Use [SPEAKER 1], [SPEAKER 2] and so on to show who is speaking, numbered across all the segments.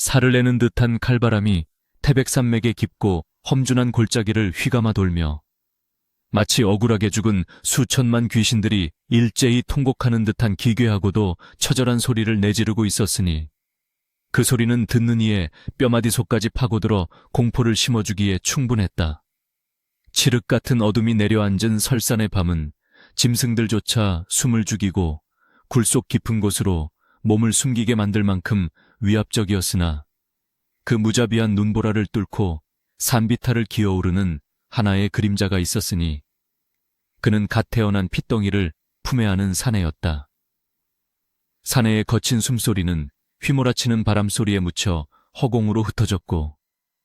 [SPEAKER 1] 살을 내는 듯한 칼바람이 태백산맥의 깊고 험준한 골짜기를 휘감아 돌며 마치 억울하게 죽은 수천만 귀신들이 일제히 통곡하는 듯한 기괴하고도 처절한 소리를 내지르고 있었으니 그 소리는 듣는 이의 뼈마디 속까지 파고들어 공포를 심어주기에 충분했다. 칠흑 같은 어둠이 내려앉은 설산의 밤은 짐승들조차 숨을 죽이고 굴속 깊은 곳으로 몸을 숨기게 만들 만큼 위압적이었으나 그 무자비한 눈보라를 뚫고 산비탈을 기어오르는 하나의 그림자가 있었으니 그는 갓 태어난 핏덩이를 품에 안은 사내였다. 사내의 거친 숨소리는 휘몰아치는 바람소리에 묻혀 허공으로 흩어졌고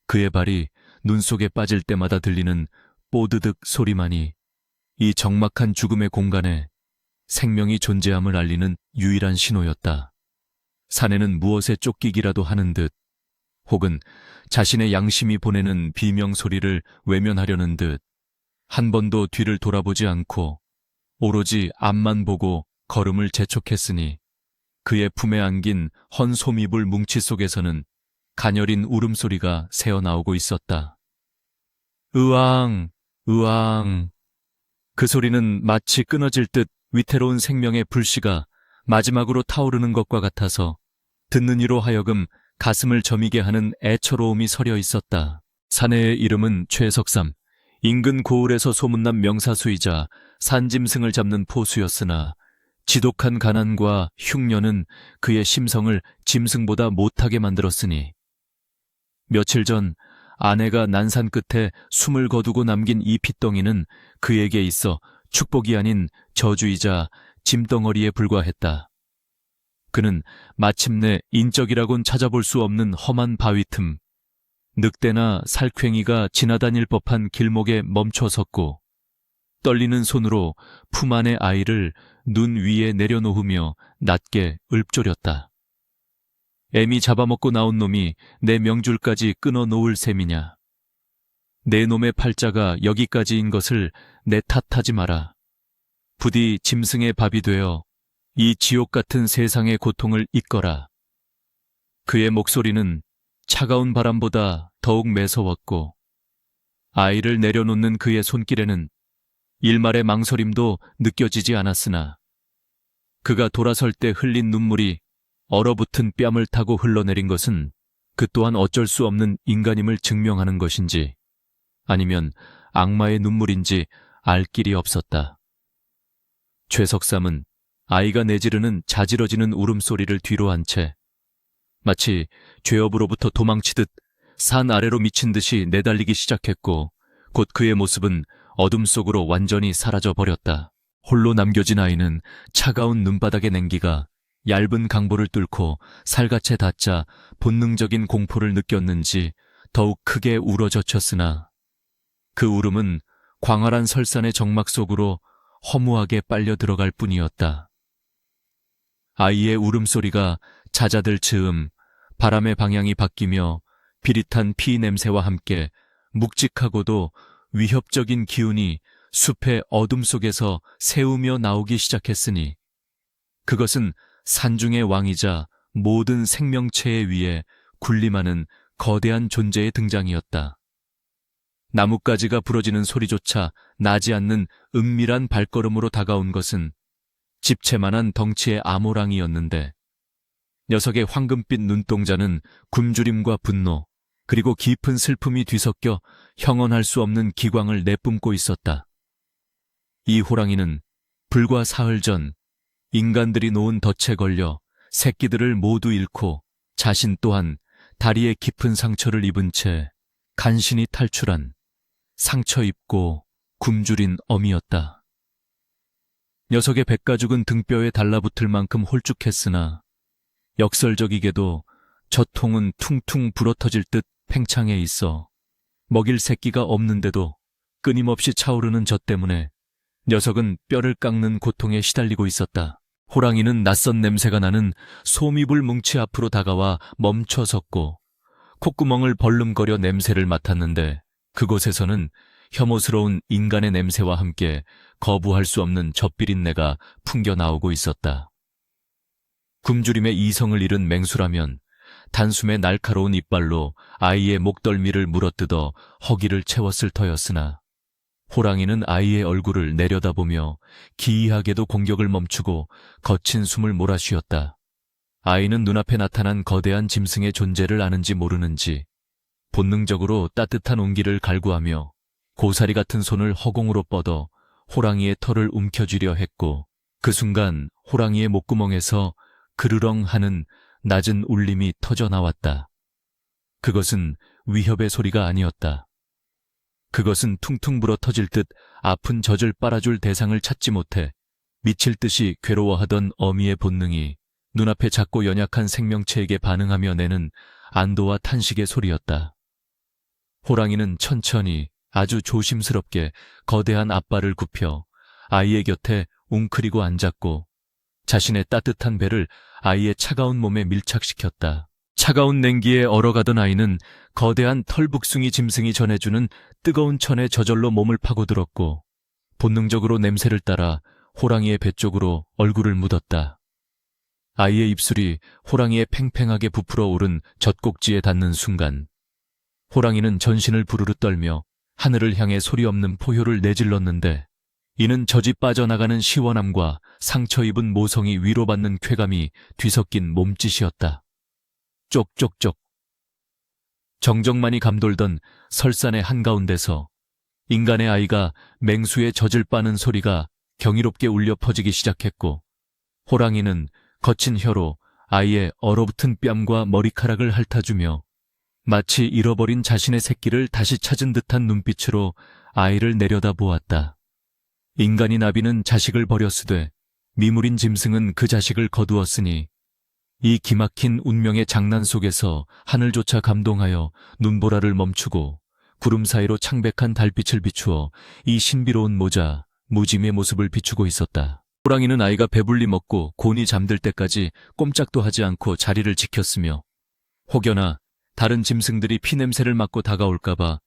[SPEAKER 1] 그의 발이 눈 속에 빠질 때마다 들리는 뽀드득 소리만이 이 적막한 죽음의 공간에 생명이 존재함을 알리는 유일한 신호였다. 사내는 무엇에 쫓기기라도 하는 듯 혹은 자신의 양심이 보내는 비명소리를 외면하려는 듯 한 번도 뒤를 돌아보지 않고 오로지 앞만 보고 걸음을 재촉했으니 그의 품에 안긴 헌소미불 뭉치 속에서는 가녀린 울음소리가 새어나오고 있었다. 으앙, 으앙. 그 소리는 마치 끊어질 듯 위태로운 생명의 불씨가 마지막으로 타오르는 것과 같아서 듣는 이로 하여금 가슴을 저미게 하는 애처로움이 서려 있었다. 사내의 이름은 최석삼, 인근 고을에서 소문난 명사수이자 산짐승을 잡는 포수였으나 지독한 가난과 흉년은 그의 심성을 짐승보다 못하게 만들었으니 며칠 전 아내가 난산 끝에 숨을 거두고 남긴 이 핏덩이는 그에게 있어 축복이 아닌 저주이자 짐덩어리에 불과했다. 그는 마침내 인적이라곤 찾아볼 수 없는 험한 바위 틈, 늑대나 살쾡이가 지나다닐 법한 길목에 멈춰 섰고 떨리는 손으로 품 안의 아이를 눈 위에 내려놓으며 낮게 읊조렸다. 애미 잡아먹고 나온 놈이 내 명줄까지 끊어놓을 셈이냐. 내 놈의 팔자가 여기까지인 것을 내 탓하지 마라. 부디 짐승의 밥이 되어 이 지옥 같은 세상의 고통을 잊거라. 그의 목소리는 차가운 바람보다 더욱 매서웠고 아이를 내려놓는 그의 손길에는 일말의 망설임도 느껴지지 않았으나 그가 돌아설 때 흘린 눈물이 얼어붙은 뺨을 타고 흘러내린 것은 그 또한 어쩔 수 없는 인간임을 증명하는 것인지 아니면 악마의 눈물인지 알 길이 없었다. 최석삼은 아이가 내지르는 자지러지는 울음소리를 뒤로 한 채 마치 죄업으로부터 도망치듯 산 아래로 미친 듯이 내달리기 시작했고 곧 그의 모습은 어둠 속으로 완전히 사라져버렸다. 홀로 남겨진 아이는 차가운 눈바닥의 냉기가 얇은 강보를 뚫고 살갗에 닿자 본능적인 공포를 느꼈는지 더욱 크게 울어젖혔으나 그 울음은 광활한 설산의 정막 속으로 허무하게 빨려 들어갈 뿐이었다. 아이의 울음소리가 잦아들 즈음 바람의 방향이 바뀌며 비릿한 피 냄새와 함께 묵직하고도 위협적인 기운이 숲의 어둠 속에서 새우며 나오기 시작했으니 그것은 산중의 왕이자 모든 생명체의 위에 군림하는 거대한 존재의 등장이었다. 나뭇가지가 부러지는 소리조차 나지 않는 은밀한 발걸음으로 다가온 것은 집채만한 덩치의 아모랑이었는데 녀석의 황금빛 눈동자는 굶주림과 분노 그리고 깊은 슬픔이 뒤섞여 형언할 수 없는 기광을 내뿜고 있었다. 이 호랑이는 불과 사흘 전 인간들이 놓은 덫에 걸려 새끼들을 모두 잃고 자신 또한 다리에 깊은 상처를 입은 채 간신히 탈출한 상처 입고 굶주린 어미였다. 녀석의 백가죽은 등뼈에 달라붙을 만큼 홀쭉했으나 역설적이게도 젖통은 퉁퉁 불어터질 듯 팽창해 있어 먹일 새끼가 없는데도 끊임없이 차오르는 젖 때문에 녀석은 뼈를 깎는 고통에 시달리고 있었다. 호랑이는 낯선 냄새가 나는 소미불 뭉치 앞으로 다가와 멈춰 섰고 콧구멍을 벌름거려 냄새를 맡았는데 그곳에서는 혐오스러운 인간의 냄새와 함께 거부할 수 없는 젖비린내가 풍겨 나오고 있었다. 굶주림의 이성을 잃은 맹수라면 단숨에 날카로운 이빨로 아이의 목덜미를 물어뜯어 허기를 채웠을 터였으나 호랑이는 아이의 얼굴을 내려다보며 기이하게도 공격을 멈추고 거친 숨을 몰아쉬었다. 아이는 눈앞에 나타난 거대한 짐승의 존재를 아는지 모르는지 본능적으로 따뜻한 온기를 갈구하며 고사리 같은 손을 허공으로 뻗어 호랑이의 털을 움켜쥐려 했고, 그 순간 호랑이의 목구멍에서 그르렁 하는 낮은 울림이 터져 나왔다. 그것은 위협의 소리가 아니었다. 그것은 퉁퉁 불어 터질 듯 아픈 젖을 빨아줄 대상을 찾지 못해 미칠 듯이 괴로워하던 어미의 본능이 눈앞에 작고 연약한 생명체에게 반응하며 내는 안도와 탄식의 소리였다. 호랑이는 천천히 아주 조심스럽게 거대한 앞발을 굽혀 아이의 곁에 웅크리고 앉았고 자신의 따뜻한 배를 아이의 차가운 몸에 밀착시켰다. 차가운 냉기에 얼어가던 아이는 거대한 털북숭이 짐승이 전해주는 뜨거운 천에 저절로 몸을 파고들었고 본능적으로 냄새를 따라 호랑이의 배 쪽으로 얼굴을 묻었다. 아이의 입술이 호랑이의 팽팽하게 부풀어 오른 젖꼭지에 닿는 순간 호랑이는 전신을 부르르 떨며 하늘을 향해 소리 없는 포효를 내질렀는데, 이는 젖이 빠져나가는 시원함과 상처 입은 모성이 위로받는 쾌감이 뒤섞인 몸짓이었다. 쪽쪽쪽. 정적만이 감돌던 설산의 한가운데서 인간의 아이가 맹수의 젖을 빠는 소리가 경이롭게 울려 퍼지기 시작했고, 호랑이는 거친 혀로 아이의 얼어붙은 뺨과 머리카락을 핥아주며 마치 잃어버린 자신의 새끼를 다시 찾은 듯한 눈빛으로 아이를 내려다보았다. 인간이 나비는 자식을 버렸으되 미물인 짐승은 그 자식을 거두었으니 이 기막힌 운명의 장난 속에서 하늘조차 감동하여 눈보라를 멈추고 구름 사이로 창백한 달빛을 비추어 이 신비로운 모자, 무짐의 모습을 비추고 있었다. 호랑이는 아이가 배불리 먹고 곤히 잠들 때까지 꼼짝도 하지 않고 자리를 지켰으며 혹여나 다른 짐승들이 피냄새를 맡고 다가올까봐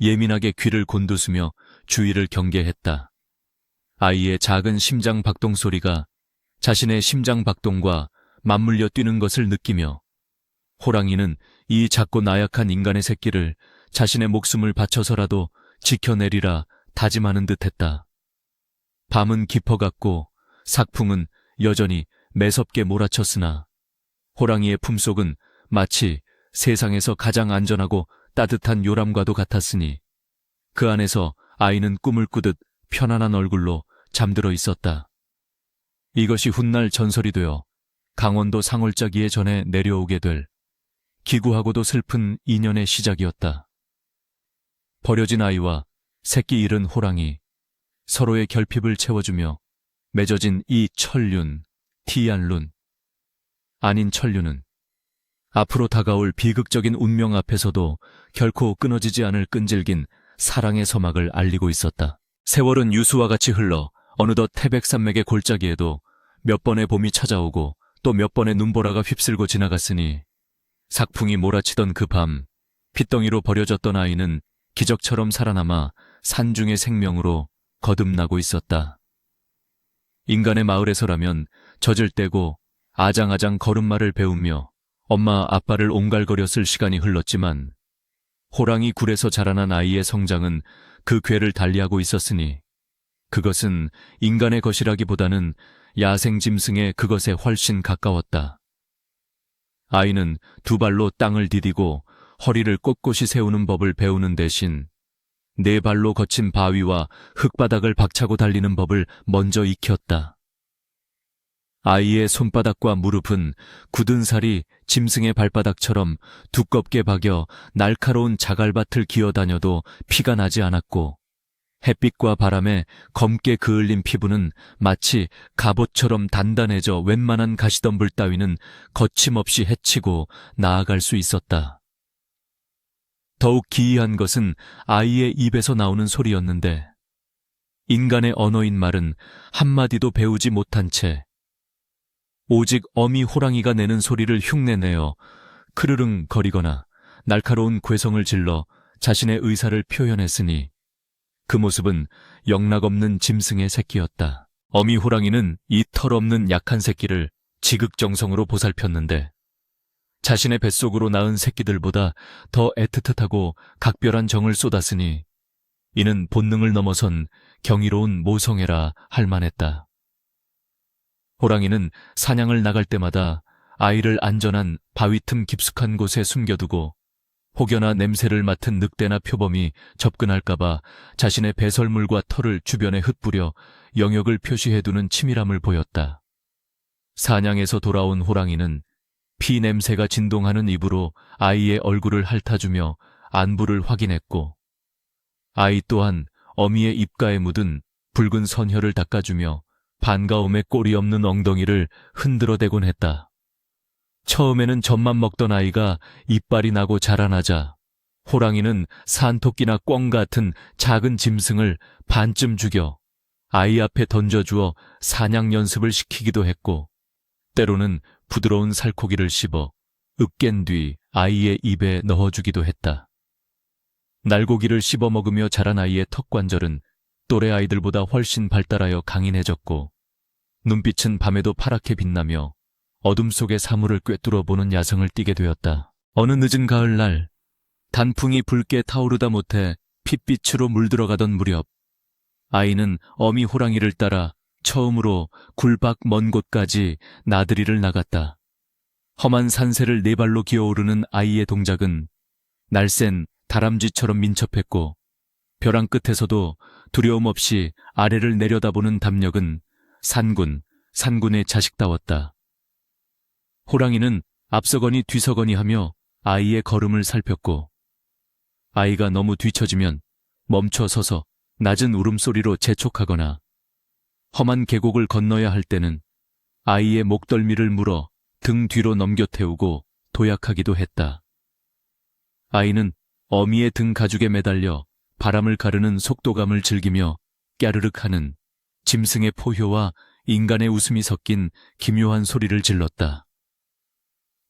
[SPEAKER 1] 예민하게 귀를 곤두스며 주위를 경계했다. 아이의 작은 심장 박동 소리가 자신의 심장 박동과 맞물려 뛰는 것을 느끼며 호랑이는 이 작고 나약한 인간의 새끼를 자신의 목숨을 바쳐서라도 지켜내리라 다짐하는 듯했다. 밤은 깊어갔고 sak풍은 여전히 매섭게 몰아쳤으나 호랑이의 품속은 마치 세상에서 가장 안전하고 따뜻한 요람과도 같았으니 그 안에서 아이는 꿈을 꾸듯 편안한 얼굴로 잠들어 있었다. 이것이 훗날 전설이 되어 강원도 상월자기에 전해 내려오게 될 기구하고도 슬픈 인연의 시작이었다. 버려진 아이와 새끼 잃은 호랑이, 서로의 결핍을 채워주며 맺어진 이 천륜, 티안룬. 아닌 천륜은 앞으로 다가올 비극적인 운명 앞에서도 결코 끊어지지 않을 끈질긴 사랑의 서막을 알리고 있었다. 세월은 유수와 같이 흘러 어느덧 태백산맥의 골짜기에도 몇 번의 봄이 찾아오고 또 몇 번의 눈보라가 휩쓸고 지나갔으니 sak풍이 몰아치던 그 밤, 핏덩이로 버려졌던 아이는 기적처럼 살아남아 산중의 생명으로 거듭나고 있었다. 인간의 마을에서라면 젖을 떼고 아장아장 걸음마를 배우며 엄마 아빠를 옹갈거렸을 시간이 흘렀지만 호랑이 굴에서 자라난 아이의 성장은 그 궤를 달리하고 있었으니 그것은 인간의 것이라기보다는 야생 짐승의 그것에 훨씬 가까웠다. 아이는 두 발로 땅을 디디고 허리를 꼿꼿이 세우는 법을 배우는 대신 네 발로 거친 바위와 흙바닥을 박차고 달리는 법을 먼저 익혔다. 아이의 손바닥과 무릎은 굳은 살이 짐승의 발바닥처럼 두껍게 박여 날카로운 자갈밭을 기어다녀도 피가 나지 않았고 햇빛과 바람에 검게 그을린 피부는 마치 갑옷처럼 단단해져 웬만한 가시덤불 따위는 거침없이 헤치고 나아갈 수 있었다. 더욱 기이한 것은 아이의 입에서 나오는 소리였는데 인간의 언어인 말은 한마디도 배우지 못한 채 오직 어미 호랑이가 내는 소리를 흉내내어 크르릉 거리거나 날카로운 괴성을 질러 자신의 의사를 표현했으니 그 모습은 영락없는 짐승의 새끼였다. 어미 호랑이는 이 털없는 약한 새끼를 지극정성으로 보살폈는데 자신의 뱃속으로 낳은 새끼들보다 더 애틋하고 각별한 정을 쏟았으니 이는 본능을 넘어선 경이로운 모성애라 할 만했다. 호랑이는 사냥을 나갈 때마다 아이를 안전한 바위 틈 깊숙한 곳에 숨겨두고 혹여나 냄새를 맡은 늑대나 표범이 접근할까봐 자신의 배설물과 털을 주변에 흩뿌려 영역을 표시해두는 치밀함을 보였다. 사냥에서 돌아온 호랑이는 피 냄새가 진동하는 입으로 아이의 얼굴을 핥아주며 안부를 확인했고, 아이 또한 어미의 입가에 묻은 붉은 선혈을 닦아주며 반가움에 꼬리 없는 엉덩이를 흔들어대곤 했다. 처음에는 젖만 먹던 아이가 이빨이 나고 자라나자 호랑이는 산토끼나 꿩 같은 작은 짐승을 반쯤 죽여 아이 앞에 던져주어 사냥 연습을 시키기도 했고, 때로는 부드러운 살코기를 씹어 으깬 뒤 아이의 입에 넣어주기도 했다. 날고기를 씹어 먹으며 자란 아이의 턱관절은 또래 아이들보다 훨씬 발달하여 강인해졌고, 눈빛은 밤에도 파랗게 빛나며 어둠 속의 사물을 꿰뚫어 보는 야성을 띠게 되었다. 어느 늦은 가을날, 단풍이 붉게 타오르다 못해 핏빛으로 물들어가던 무렵, 아이는 어미 호랑이를 따라 처음으로 굴박 먼 곳까지 나들이를 나갔다. 험한 산세를 네 발로 기어오르는 아이의 동작은 날쌘 다람쥐처럼 민첩했고, 벼랑 끝에서도 두려움 없이 아래를 내려다보는 담력은 산군의 자식다웠다. 호랑이는 앞서거니 뒤서거니 하며 아이의 걸음을 살폈고, 아이가 너무 뒤처지면 멈춰 서서 낮은 울음소리로 재촉하거나 험한 계곡을 건너야 할 때는 아이의 목덜미를 물어 등 뒤로 넘겨 태우고 도약하기도 했다. 아이는 어미의 등 가죽에 매달려 바람을 가르는 속도감을 즐기며 깨르륵하는 짐승의 포효와 인간의 웃음이 섞인 기묘한 소리를 질렀다.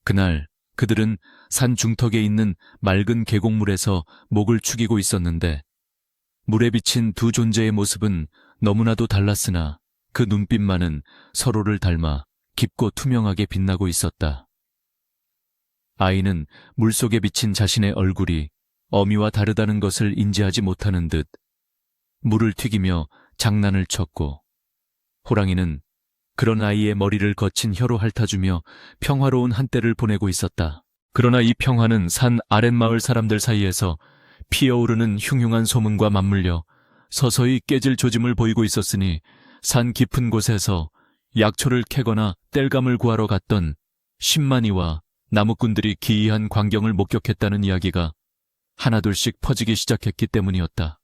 [SPEAKER 1] 그날 그들은 산 중턱에 있는 맑은 계곡물에서 목을 축이고 있었는데, 물에 비친 두 존재의 모습은 너무나도 달랐으나 그 눈빛만은 서로를 닮아 깊고 투명하게 빛나고 있었다. 아이는 물속에 비친 자신의 얼굴이 어미와 다르다는 것을 인지하지 못하는 듯 물을 튀기며 장난을 쳤고, 호랑이는 그런 아이의 머리를 거친 혀로 핥아주며 평화로운 한때를 보내고 있었다. 그러나 이 평화는 산 아랫마을 사람들 사이에서 피어오르는 흉흉한 소문과 맞물려 서서히 깨질 조짐을 보이고 있었으니, 산 깊은 곳에서 약초를 캐거나 땔감을 구하러 갔던 신만이와 나무꾼들이 기이한 광경을 목격했다는 이야기가 하나둘씩 퍼지기 시작했기 때문이었다.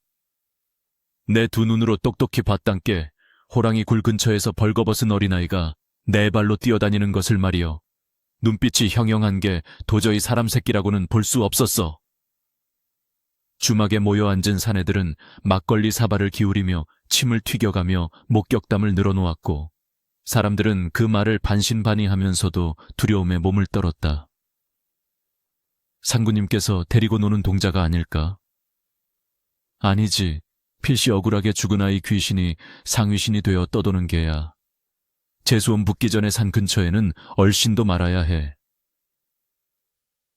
[SPEAKER 1] 내 두 눈으로 똑똑히 봤단께 호랑이 굴 근처에서 벌거벗은 어린아이가 네 발로 뛰어다니는 것을 말이여. 눈빛이 형형한 게 도저히 사람 새끼라고는 볼 수 없었어. 주막에 모여 앉은 사내들은 막걸리 사발을 기울이며 침을 튀겨가며 목격담을 늘어놓았고, 사람들은 그 말을 반신반의하면서도 두려움에 몸을 떨었다. 상구님께서 데리고 노는 동자가 아닐까? 아니지. 필시 억울하게 죽은 아이 귀신이 상위신이 되어 떠도는 게야. 재수원 붙기 전에 산 근처에는 얼씬도 말아야 해.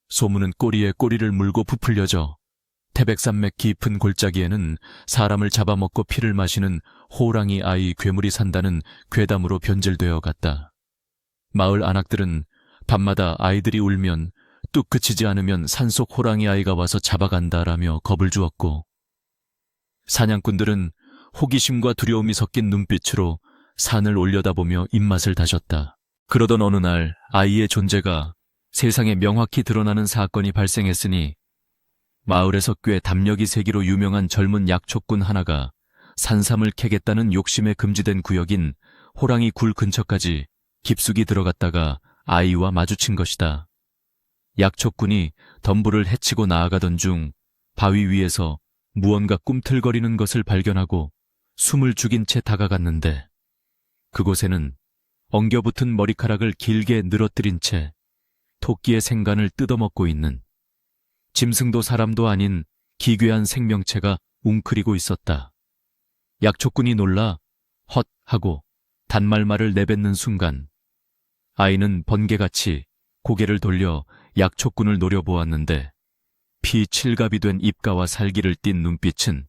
[SPEAKER 1] 소문은 꼬리에 꼬리를 물고 부풀려져 태백산맥 깊은 골짜기에는 사람을 잡아먹고 피를 마시는 호랑이 아이 괴물이 산다는 괴담으로 변질되어 갔다. 마을 안악들은 밤마다 아이들이 울면 뚝 그치지 않으면 산속 호랑이 아이가 와서 잡아간다라며 겁을 주었고, 사냥꾼들은 호기심과 두려움이 섞인 눈빛으로 산을 올려다보며 입맛을 다졌다. 그러던 어느 날 아이의 존재가 세상에 명확히 드러나는 사건이 발생했으니, 마을에서 꽤 담력이 세기로 유명한 젊은 약초꾼 하나가 산삼을 캐겠다는 욕심에 금지된 구역인 호랑이 굴 근처까지 깊숙이 들어갔다가 아이와 마주친 것이다. 약초꾼이 덤불을 헤치고 나아가던 중 바위 위에서 무언가 꿈틀거리는 것을 발견하고 숨을 죽인 채 다가갔는데, 그곳에는 엉겨붙은 머리카락을 길게 늘어뜨린 채 토끼의 생간을 뜯어먹고 있는, 짐승도 사람도 아닌 기괴한 생명체가 웅크리고 있었다. 약초꾼이 놀라 헛 하고 단말말을 내뱉는 순간 아이는 번개같이 고개를 돌려 약초꾼을 노려보았는데 피 칠갑이 된 입가와 살기를 띤 눈빛은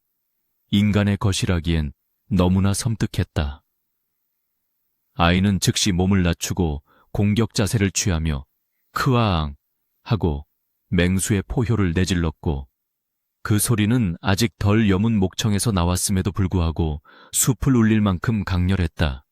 [SPEAKER 1] 인간의 것이라기엔 너무나 섬뜩했다. 아이는 즉시 몸을 낮추고 공격 자세를 취하며 크아앙 하고 맹수의 포효를 내질렀고 그 소리는 아직 덜 여문 목청에서 나왔음에도 불구하고 숲을 울릴 만큼 강렬했다.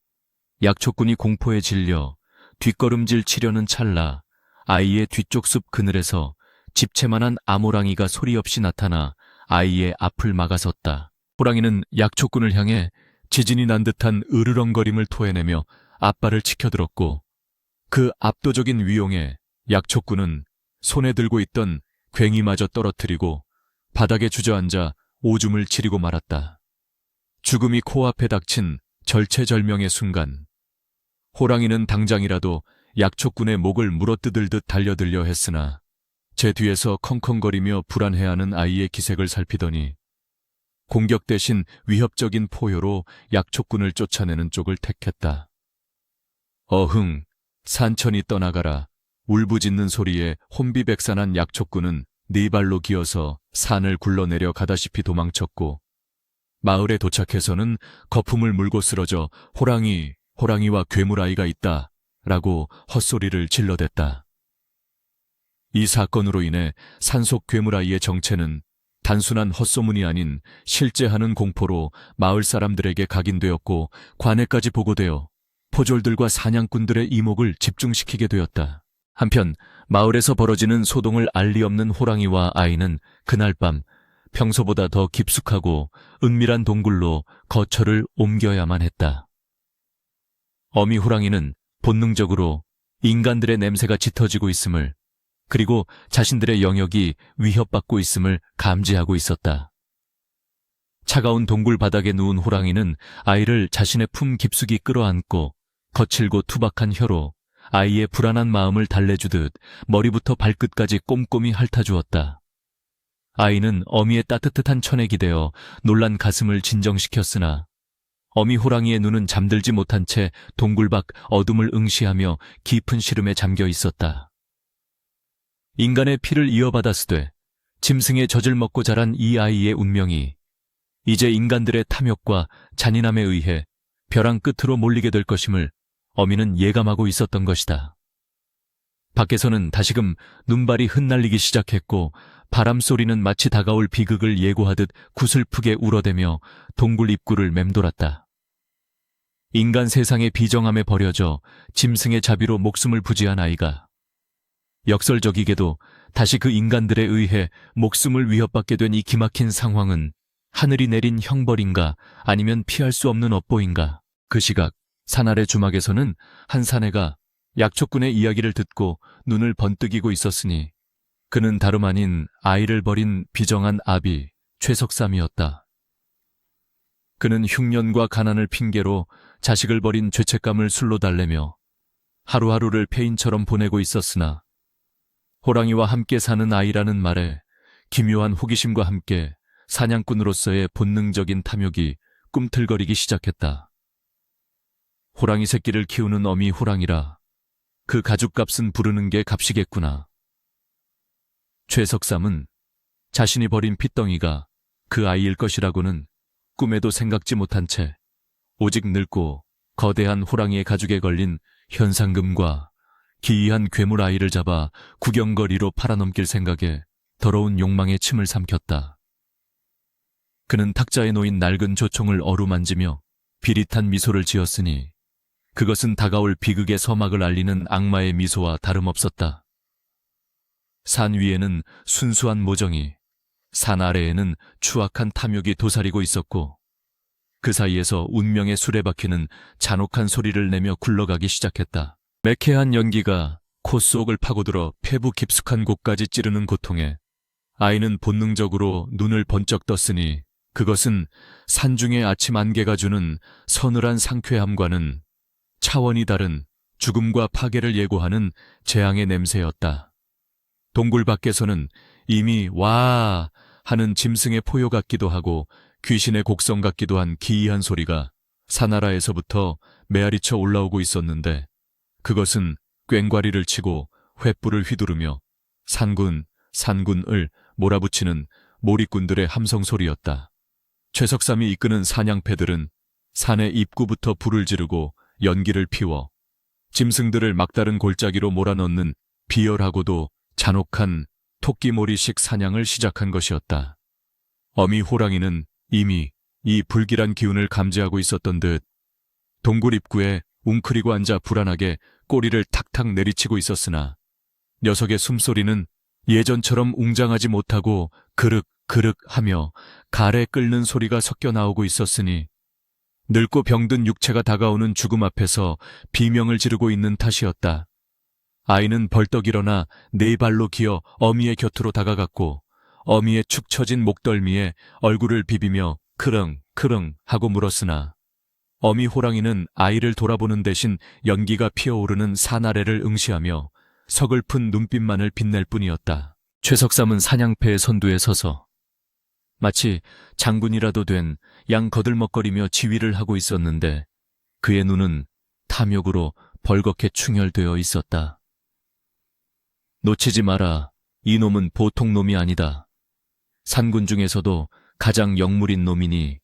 [SPEAKER 1] 약초꾼이 공포에 질려 뒷걸음질 치려는 찰나 아이의 뒤쪽 숲 그늘에서 집채만한 암호랑이가 소리 없이 나타나 아이의 앞을 막아섰다. 호랑이는 약초꾼을 향해 지진이 난 듯한 으르렁거림을 토해내며 앞발을 치켜들었고 그 압도적인 위용에 약초꾼은 손에 들고 있던 괭이마저 떨어뜨리고 바닥에 주저앉아 오줌을 지리고 말았다. 죽음이 코앞에 닥친 절체절명의 순간 호랑이는 당장이라도 약초꾼의 목을 물어뜯을 듯 달려들려 했으나 제 뒤에서 컹컹거리며 불안해하는 아이의 기색을 살피더니 공격 대신 위협적인 포효로 약초꾼을 쫓아내는 쪽을 택했다. 어흥, 산천이 떠나가라. 울부짖는 소리에 혼비백산한 약초꾼은 네 발로 기어서 산을 굴러내려 가다시피 도망쳤고 마을에 도착해서는 거품을 물고 쓰러져 호랑이와 괴물아이가 있다 라고 헛소리를 질러댔다. 이 사건으로 인해 산속 괴물아이의 정체는 단순한 헛소문이 아닌 실제 하는 공포로 마을 사람들에게 각인되었고 관에까지 보고되어 포졸들과 사냥꾼들의 이목을 집중시키게 되었다. 한편 마을에서 벌어지는 소동을 알 리 없는 호랑이와 아이는 그날 밤 평소보다 더 깊숙하고 은밀한 동굴로 거처를 옮겨야만 했다. 어미 호랑이는 본능적으로 인간들의 냄새가 짙어지고 있음을 그리고 자신들의 영역이 위협받고 있음을 감지하고 있었다. 차가운 동굴 바닥에 누운 호랑이는 아이를 자신의 품 깊숙이 끌어안고 거칠고 투박한 혀로 아이의 불안한 마음을 달래주듯 머리부터 발끝까지 꼼꼼히 핥아주었다. 아이는 어미의 따뜻한 천에 기대어 놀란 가슴을 진정시켰으나 어미 호랑이의 눈은 잠들지 못한 채 동굴 밖 어둠을 응시하며 깊은 시름에 잠겨 있었다. 인간의 피를 이어받았으되 짐승의 젖을 먹고 자란 이 아이의 운명이 이제 인간들의 탐욕과 잔인함에 의해 벼랑 끝으로 몰리게 될 것임을 어미는 예감하고 있었던 것이다. 밖에서는 다시금 눈발이 흩날리기 시작했고 바람 소리는 마치 다가올 비극을 예고하듯 구슬프게 울어대며 동굴 입구를 맴돌았다. 인간 세상의 비정함에 버려져 짐승의 자비로 목숨을 부지한 아이가 역설적이게도 다시 그 인간들에 의해 목숨을 위협받게 된 이 기막힌 상황은 하늘이 내린 형벌인가 아니면 피할 수 없는 업보인가. 그 시각 산 아래 주막에서는 한 사내가 약초꾼의 이야기를 듣고 눈을 번뜩이고 있었으니 그는 다름 아닌 아이를 버린 비정한 아비 최석삼이었다. 그는 흉년과 가난을 핑계로 자식을 버린 죄책감을 술로 달래며 하루하루를 폐인처럼 보내고 있었으나 호랑이와 함께 사는 아이라는 말에 기묘한 호기심과 함께 사냥꾼으로서의 본능적인 탐욕이 꿈틀거리기 시작했다. 호랑이 새끼를 키우는 어미 호랑이라 그 가죽값은 부르는 게 값이겠구나. 최석삼은 자신이 버린 핏덩이가 그 아이일 것이라고는 꿈에도 생각지 못한 채 오직 늙고 거대한 호랑이의 가죽에 걸린 현상금과 기이한 괴물 아이를 잡아 구경거리로 팔아넘길 생각에 더러운 욕망에 침을 삼켰다. 그는 탁자에 놓인 낡은 조총을 어루만지며 비릿한 미소를 지었으니 그것은 다가올 비극의 서막을 알리는 악마의 미소와 다름없었다. 산 위에는 순수한 모정이, 산 아래에는 추악한 탐욕이 도사리고 있었고 그 사이에서 운명의 수레바퀴는 잔혹한 소리를 내며 굴러가기 시작했다. 매캐한 연기가 코 속을 파고들어 폐부 깊숙한 곳까지 찌르는 고통에 아이는 본능적으로 눈을 번쩍 떴으니 그것은 산중의 아침 안개가 주는 서늘한 상쾌함과는 차원이 다른 죽음과 파괴를 예고하는 재앙의 냄새였다. 동굴 밖에서는 이미 와 하는 짐승의 포효 같기도 하고 귀신의 곡성 같기도 한 기이한 소리가 산하라에서부터 메아리쳐 올라오고 있었는데 그것은 꽹과리를 치고 횃불을 휘두르며 산군, 산군을 몰아붙이는 몰입꾼들의 함성 소리였다. 최석삼이 이끄는 사냥패들은 산의 입구부터 불을 지르고 연기를 피워 짐승들을 막다른 골짜기로 몰아넣는 비열하고도 잔혹한 토끼몰이식 사냥을 시작한 것이었다. 어미 호랑이는 이미 이 불길한 기운을 감지하고 있었던 듯 동굴 입구에 웅크리고 앉아 불안하게 꼬리를 탁탁 내리치고 있었으나 녀석의 숨소리는 예전처럼 웅장하지 못하고 그륵그륵 하며 갈에 끓는 소리가 섞여 나오고 있었으니 늙고 병든 육체가 다가오는 죽음 앞에서 비명을 지르고 있는 탓이었다. 아이는 벌떡 일어나 네 발로 기어 어미의 곁으로 다가갔고 어미의 축 처진 목덜미에 얼굴을 비비며 크릉크릉 하고 물었으나 어미 호랑이는 아이를 돌아보는 대신 연기가 피어오르는 산 아래를 응시하며 서글픈 눈빛만을 빛낼 뿐이었다. 최석삼은 사냥패의 선두에 서서 마치 장군이라도 된 양 거들먹거리며 지휘를 하고 있었는데 그의 눈은 탐욕으로 벌겋게 충혈되어 있었다. 놓치지 마라. 이 놈은 보통 놈이 아니다. 산군 중에서도 가장 영물인 놈이니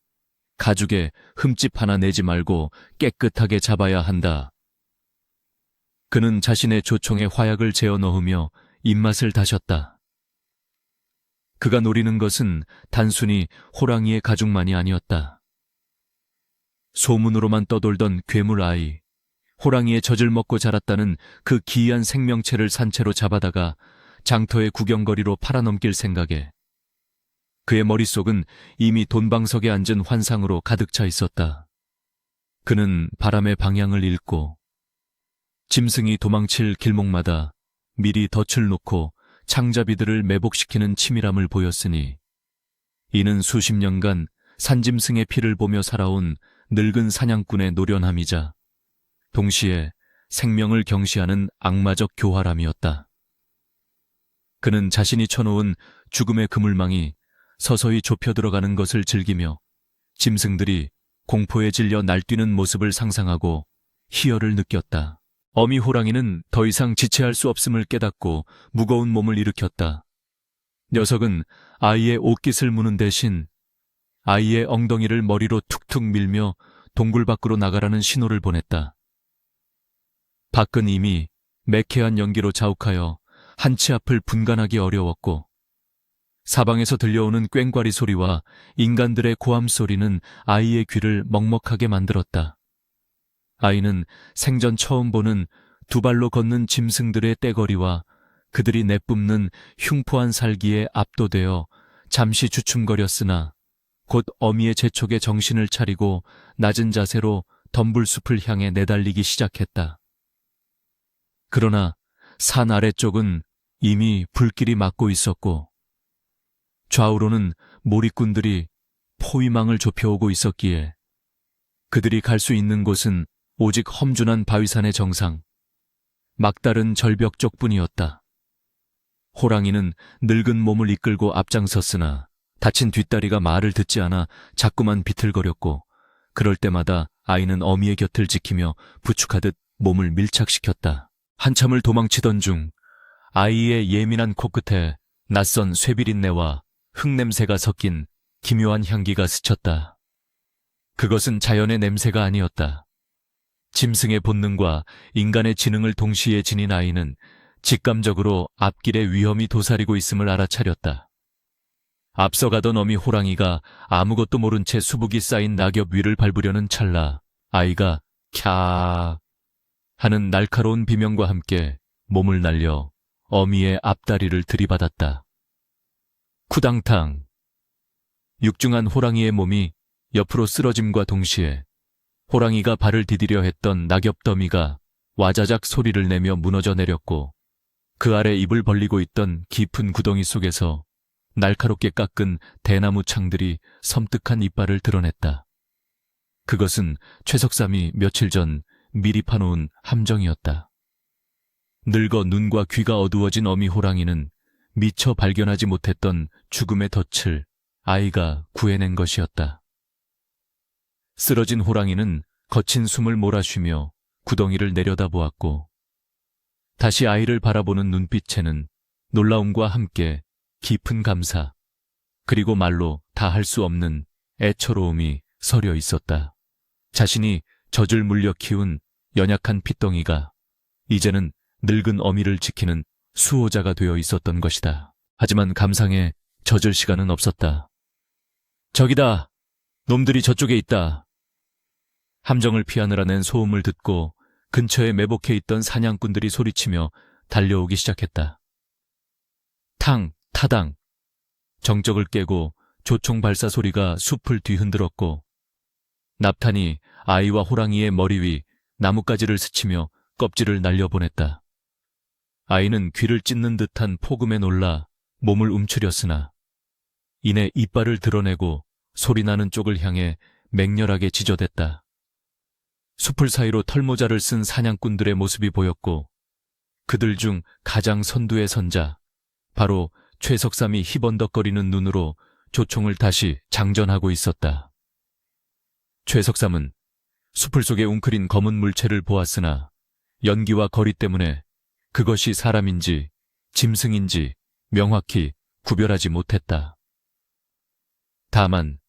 [SPEAKER 1] 가죽에 흠집 하나 내지 말고 깨끗하게 잡아야 한다. 그는 자신의 조총에 화약을 재어 넣으며 입맛을 다셨다. 그가 노리는 것은 단순히 호랑이의 가죽만이 아니었다. 소문으로만 떠돌던 괴물 아이, 호랑이의 젖을 먹고 자랐다는 그 기이한 생명체를 산채로 잡아다가 장터의 구경거리로 팔아넘길 생각에 그의 머릿속은 이미 돈방석에 앉은 환상으로 가득 차 있었다. 그는 바람의 방향을 잃고 짐승이 도망칠 길목마다 미리 덫을 놓고 창잡이들을 매복시키는 치밀함을 보였으니 이는 수십 년간 산짐승의 피를 보며 살아온 늙은 사냥꾼의 노련함이자 동시에 생명을 경시하는 악마적 교활함이었다. 그는 자신이 쳐놓은 죽음의 그물망이 서서히 좁혀 들어가는 것을 즐기며 짐승들이 공포에 질려 날뛰는 모습을 상상하고 희열을 느꼈다. 어미 호랑이는 더 이상 지체할 수 없음을 깨닫고 무거운 몸을 일으켰다. 녀석은 아이의 옷깃을 무는 대신 아이의 엉덩이를 머리로 툭툭 밀며 동굴 밖으로 나가라는 신호를 보냈다. 밖은 이미 매캐한 연기로 자욱하여 한치 앞을 분간하기 어려웠고 사방에서 들려오는 꽹과리 소리와 인간들의 고함 소리는 아이의 귀를 먹먹하게 만들었다. 아이는 생전 처음 보는 두 발로 걷는 짐승들의 떼거리와 그들이 내뿜는 흉포한 살기에 압도되어 잠시 주춤거렸으나 곧 어미의 재촉에 정신을 차리고 낮은 자세로 덤불숲을 향해 내달리기 시작했다. 그러나 산 아래쪽은 이미 불길이 막고 있었고 좌우로는 몰입꾼들이 포위망을 좁혀오고 있었기에 그들이 갈 수 있는 곳은 오직 험준한 바위산의 정상, 막다른 절벽 쪽뿐이었다. 호랑이는 늙은 몸을 이끌고 앞장섰으나 다친 뒷다리가 말을 듣지 않아 자꾸만 비틀거렸고 그럴 때마다 아이는 어미의 곁을 지키며 부축하듯 몸을 밀착시켰다. 한참을 도망치던 중 아이의 예민한 코끝에 낯선 쇠비린내와 흙냄새가 섞인 기묘한 향기가 스쳤다. 그것은 자연의 냄새가 아니었다. 짐승의 본능과 인간의 지능을 동시에 지닌 아이는 직감적으로 앞길에 위험이 도사리고 있음을 알아차렸다. 앞서가던 어미 호랑이가 아무것도 모른 채 수북이 쌓인 낙엽 위를 밟으려는 찰나 아이가 캬 하는 날카로운 비명과 함께 몸을 날려 어미의 앞다리를 들이받았다. 쿠당탕. 육중한 호랑이의 몸이 옆으로 쓰러짐과 동시에 호랑이가 발을 디디려 했던 낙엽더미가 와자작 소리를 내며 무너져 내렸고 그 아래 입을 벌리고 있던 깊은 구덩이 속에서 날카롭게 깎은 대나무 창들이 섬뜩한 이빨을 드러냈다. 그것은 최석삼이 며칠 전 미리 파놓은 함정이었다. 늙어 눈과 귀가 어두워진 어미 호랑이는 미처 발견하지 못했던 죽음의 덫을 아이가 구해낸 것이었다. 쓰러진 호랑이는 거친 숨을 몰아쉬며 구덩이를 내려다보았고 다시 아이를 바라보는 눈빛에는 놀라움과 함께 깊은 감사, 그리고 말로 다 할 수 없는 애처로움이 서려 있었다. 자신이 젖을 물려 키운 연약한 핏덩이가 이제는 늙은 어미를 지키는 수호자가 되어 있었던 것이다. 하지만 감상에 젖을 시간은 없었다. 저기다! 놈들이 저쪽에 있다. 함정을 피하느라 낸 소음을 듣고 근처에 매복해 있던 사냥꾼들이 소리치며 달려오기 시작했다. 탕, 타당. 정적을 깨고 조총 발사 소리가 숲을 뒤흔들었고 납탄이 아이와 호랑이의 머리 위 나뭇가지를 스치며 껍질을 날려보냈다. 아이는 귀를 찢는 듯한 폭음에 놀라 몸을 움츠렸으나 이내 이빨을 드러내고 소리나는 쪽을 향해 맹렬하게 지저댔다. 숲을 사이로 털모자를 쓴 사냥꾼들의 모습이 보였고 그들 중 가장 선두에 선자, 바로 최석삼이 희번덕거리는 눈으로 조총을 다시 장전하고 있었다. 최석삼은 숲을 속에 웅크린 검은 물체를 보았으나 연기와 거리 때문에 그것이 사람인지 짐승인지 명확히 구별하지 못했다. 다만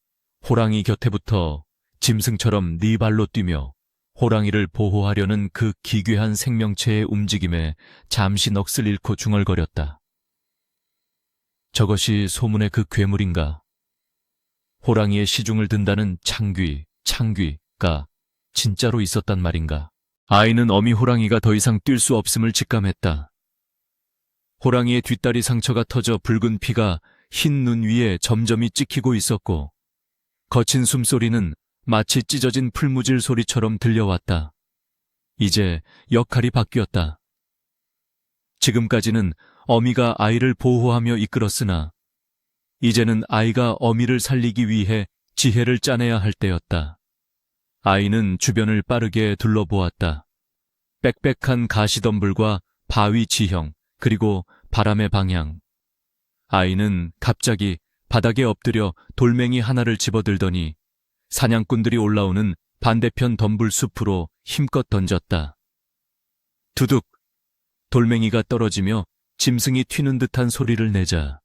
[SPEAKER 1] 호랑이 곁에부터 짐승처럼 네 발로 뛰며 호랑이를 보호하려는 그 기괴한 생명체의 움직임에 잠시 넋을 잃고 중얼거렸다. 저것이 소문의 그 괴물인가? 호랑이의 시중을 든다는 창귀가 진짜로 있었단 말인가? 아이는 어미 호랑이가 더 이상 뛸 수 없음을 직감했다. 호랑이의 뒷다리 상처가 터져 붉은 피가 흰 눈 위에 점점이 찍히고 있었고 거친 숨소리는 마치 찢어진 풀무질 소리처럼 들려왔다. 이제 역할이 바뀌었다. 지금까지는 어미가 아이를 보호하며 이끌었으나 이제는 아이가 어미를 살리기 위해 지혜를 짜내야 할 때였다. 아이는 주변을 빠르게 둘러보았다. 빽빽한 가시덤불과 바위 지형, 그리고 바람의 방향. 아이는 갑자기 바닥에 엎드려 돌멩이 하나를 집어들더니 사냥꾼들이 올라오는 반대편 덤불 숲으로 힘껏 던졌다. 두둑! 돌멩이가 떨어지며 짐승이 튀는 듯한 소리를 내자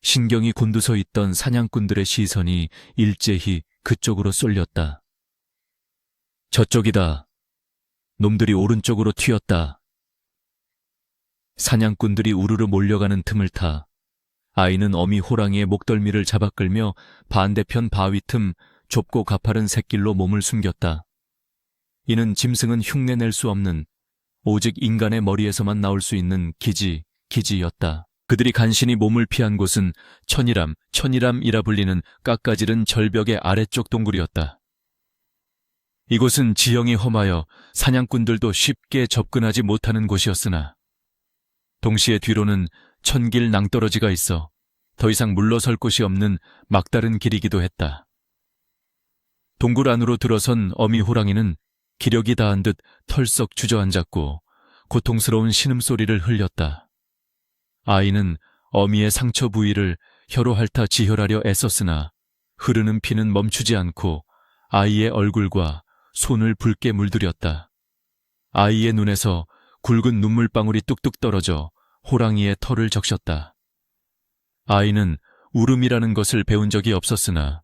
[SPEAKER 1] 신경이 곤두서 있던 사냥꾼들의 시선이 일제히 그쪽으로 쏠렸다. 저쪽이다. 놈들이 오른쪽으로 튀었다. 사냥꾼들이 우르르 몰려가는 틈을 타 아이는 어미 호랑이의 목덜미를 잡아끌며 반대편 바위 틈 좁고 가파른 샛길로 몸을 숨겼다. 이는 짐승은 흉내낼 수 없는 오직 인간의 머리에서만 나올 수 있는 기지였다. 그들이 간신히 몸을 피한 곳은 천이람이라 불리는 깎아지른 절벽의 아래쪽 동굴이었다. 이곳은 지형이 험하여 사냥꾼들도 쉽게 접근하지 못하는 곳이었으나 동시에 뒤로는 천길 낭떠러지가 있어 더 이상 물러설 곳이 없는 막다른 길이기도 했다. 동굴 안으로 들어선 어미 호랑이는 기력이 다한 듯 털썩 주저앉았고 고통스러운 신음소리를 흘렸다. 아이는 어미의 상처 부위를 혀로 핥아 지혈하려 애썼으나 흐르는 피는 멈추지 않고 아이의 얼굴과 손을 붉게 물들였다. 아이의 눈에서 굵은 눈물방울이 뚝뚝 떨어져 호랑이의 털을 적셨다. 아이는 울음이라는 것을 배운 적이 없었으나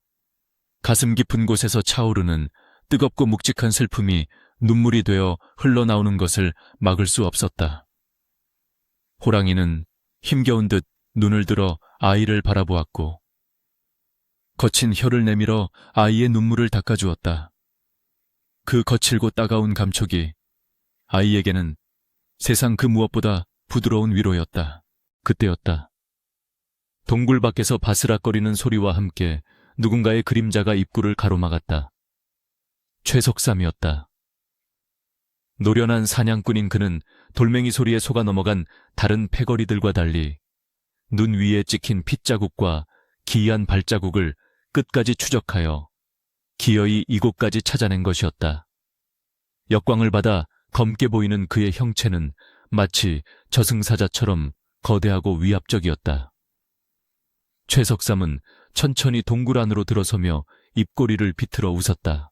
[SPEAKER 1] 가슴 깊은 곳에서 차오르는 뜨겁고 묵직한 슬픔이 눈물이 되어 흘러나오는 것을 막을 수 없었다. 호랑이는 힘겨운 듯 눈을 들어 아이를 바라보았고 거친 혀를 내밀어 아이의 눈물을 닦아주었다. 그 거칠고 따가운 감촉이 아이에게는 세상 그 무엇보다 부드러운 위로였다. 그때였다. 동굴 밖에서 바스락거리는 소리와 함께 누군가의 그림자가 입구를 가로막았다. 최석삼이었다. 노련한 사냥꾼인 그는 돌멩이 소리에 속아 넘어간 다른 패거리들과 달리 눈 위에 찍힌 핏자국과 기이한 발자국을 끝까지 추적하여 기어이 이곳까지 찾아낸 것이었다. 역광을 받아 검게 보이는 그의 형체는 마치 저승사자처럼 거대하고 위압적이었다. 최석삼은 천천히 동굴 안으로 들어서며 입꼬리를 비틀어 웃었다.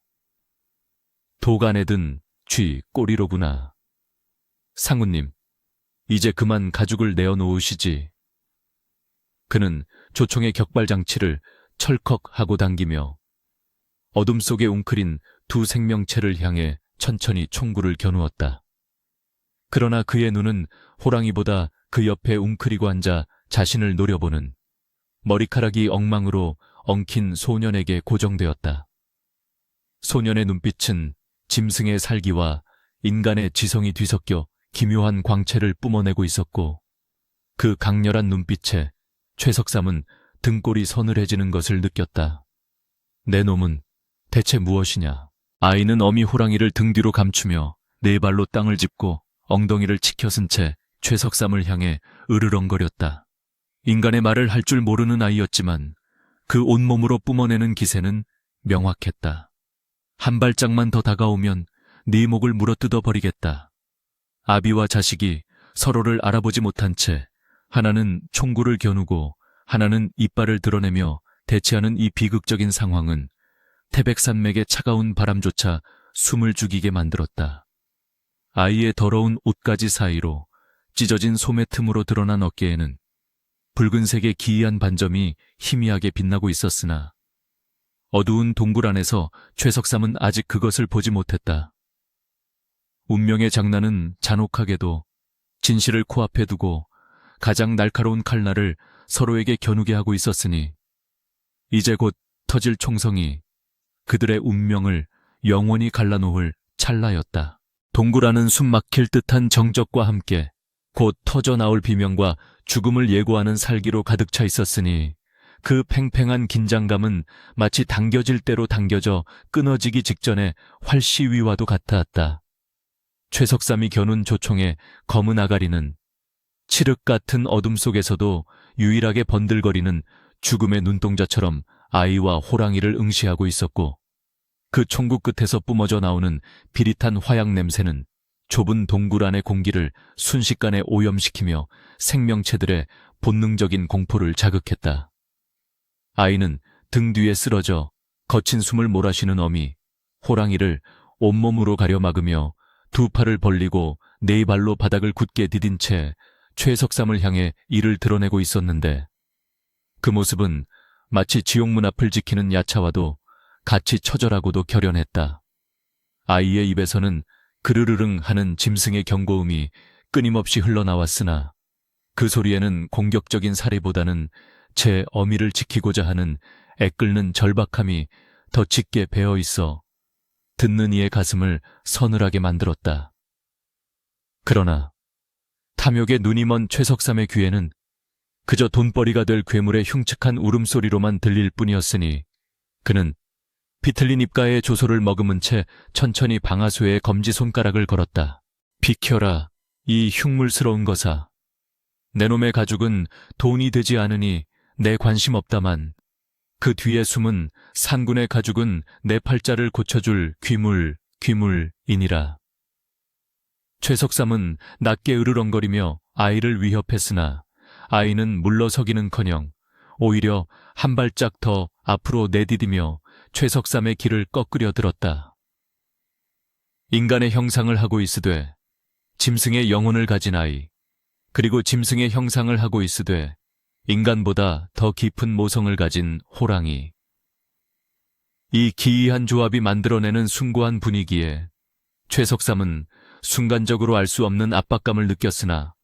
[SPEAKER 1] 독 안에 든 쥐 꼬리로구나. 상우님, 이제 그만 가죽을 내어놓으시지. 그는 조총의 격발장치를 철컥 하고 당기며 어둠 속에 웅크린 두 생명체를 향해 천천히 총구를 겨누었다. 그러나 그의 눈은 호랑이보다 그 옆에 웅크리고 앉아 자신을 노려보는 머리카락이 엉망으로 엉킨 소년에게 고정되었다. 소년의 눈빛은 짐승의 살기와 인간의 지성이 뒤섞여 기묘한 광채를 뿜어내고 있었고, 그 강렬한 눈빛에 최석삼은 등골이 서늘해지는 것을 느꼈다. 내 놈은 대체 무엇이냐? 아이는 어미 호랑이를 등 뒤로 감추며 네 발로 땅을 짚고 엉덩이를 치켜쓴 채 최석삼을 향해 으르렁거렸다. 인간의 말을 할 줄 모르는 아이였지만 그 온몸으로 뿜어내는 기세는 명확했다. 한 발짝만 더 다가오면 네 목을 물어뜯어 버리겠다. 아비와 자식이 서로를 알아보지 못한 채 하나는 총구를 겨누고 하나는 이빨을 드러내며 대치하는 이 비극적인 상황은 태백산맥의 차가운 바람조차 숨을 죽이게 만들었다. 아이의 더러운 옷가지 사이로 찢어진 소매 틈으로 드러난 어깨에는 붉은색의 기이한 반점이 희미하게 빛나고 있었으나 어두운 동굴 안에서 최석삼은 아직 그것을 보지 못했다. 운명의 장난은 잔혹하게도 진실을 코앞에 두고 가장 날카로운 칼날을 서로에게 겨누게 하고 있었으니 이제 곧 터질 총성이 그들의 운명을 영원히 갈라놓을 찰나였다. 동굴 안은 숨 막힐 듯한 정적과 함께 곧 터져나올 비명과 죽음을 예고하는 살기로 가득 차 있었으니 그 팽팽한 긴장감은 마치 당겨질 대로 당겨져 끊어지기 직전의 활시위와도 같았다. 최석삼이 겨눈 조총의 검은 아가리는 칠흑 같은 어둠 속에서도 유일하게 번들거리는 죽음의 눈동자처럼 아이와 호랑이를 응시하고 있었고, 그 총구 끝에서 뿜어져 나오는 비릿한 화약 냄새는 좁은 동굴 안의 공기를 순식간에 오염시키며 생명체들의 본능적인 공포를 자극했다. 아이는 등 뒤에 쓰러져 거친 숨을 몰아쉬는 어미, 호랑이를 온몸으로 가려막으며 두 팔을 벌리고 네 발로 바닥을 굳게 디딘 채 최석삼을 향해 이를 드러내고 있었는데, 그 모습은 마치 지옥문 앞을 지키는 야차와도 같이 처절하고도 결연했다. 아이의 입에서는 그르르릉 하는 짐승의 경고음이 끊임없이 흘러나왔으나 그 소리에는 공격적인 사례보다는 제 어미를 지키고자 하는 애끓는 절박함이 더 짙게 배어 있어 듣는 이의 가슴을 서늘하게 만들었다. 그러나 탐욕에 눈이 먼 최석삼의 귀에는 그저 돈벌이가 될 괴물의 흉측한 울음소리로만 들릴 뿐이었으니 그는 비틀린 입가에 조소를 머금은 채 천천히 방아쇠에 검지 손가락을 걸었다. 비켜라, 이 흉물스러운 것아. 내 놈의 가죽은 돈이 되지 않으니 내 관심 없다만 그 뒤에 숨은 산군의 가죽은 내 팔자를 고쳐줄 귀물이니라. 최석삼은 낮게 으르렁거리며 아이를 위협했으나 아이는 물러서기는커녕 오히려 한 발짝 더 앞으로 내디디며 최석삼의 길을 꺾으려 들었다. 인간의 형상을 하고 있으되 짐승의 영혼을 가진 아이, 그리고 짐승의 형상을 하고 있으되 인간보다 더 깊은 모성을 가진 호랑이. 이 기이한 조합이 만들어내는 숭고한 분위기에 최석삼은 순간적으로 알 수 없는 압박감을 느꼈으나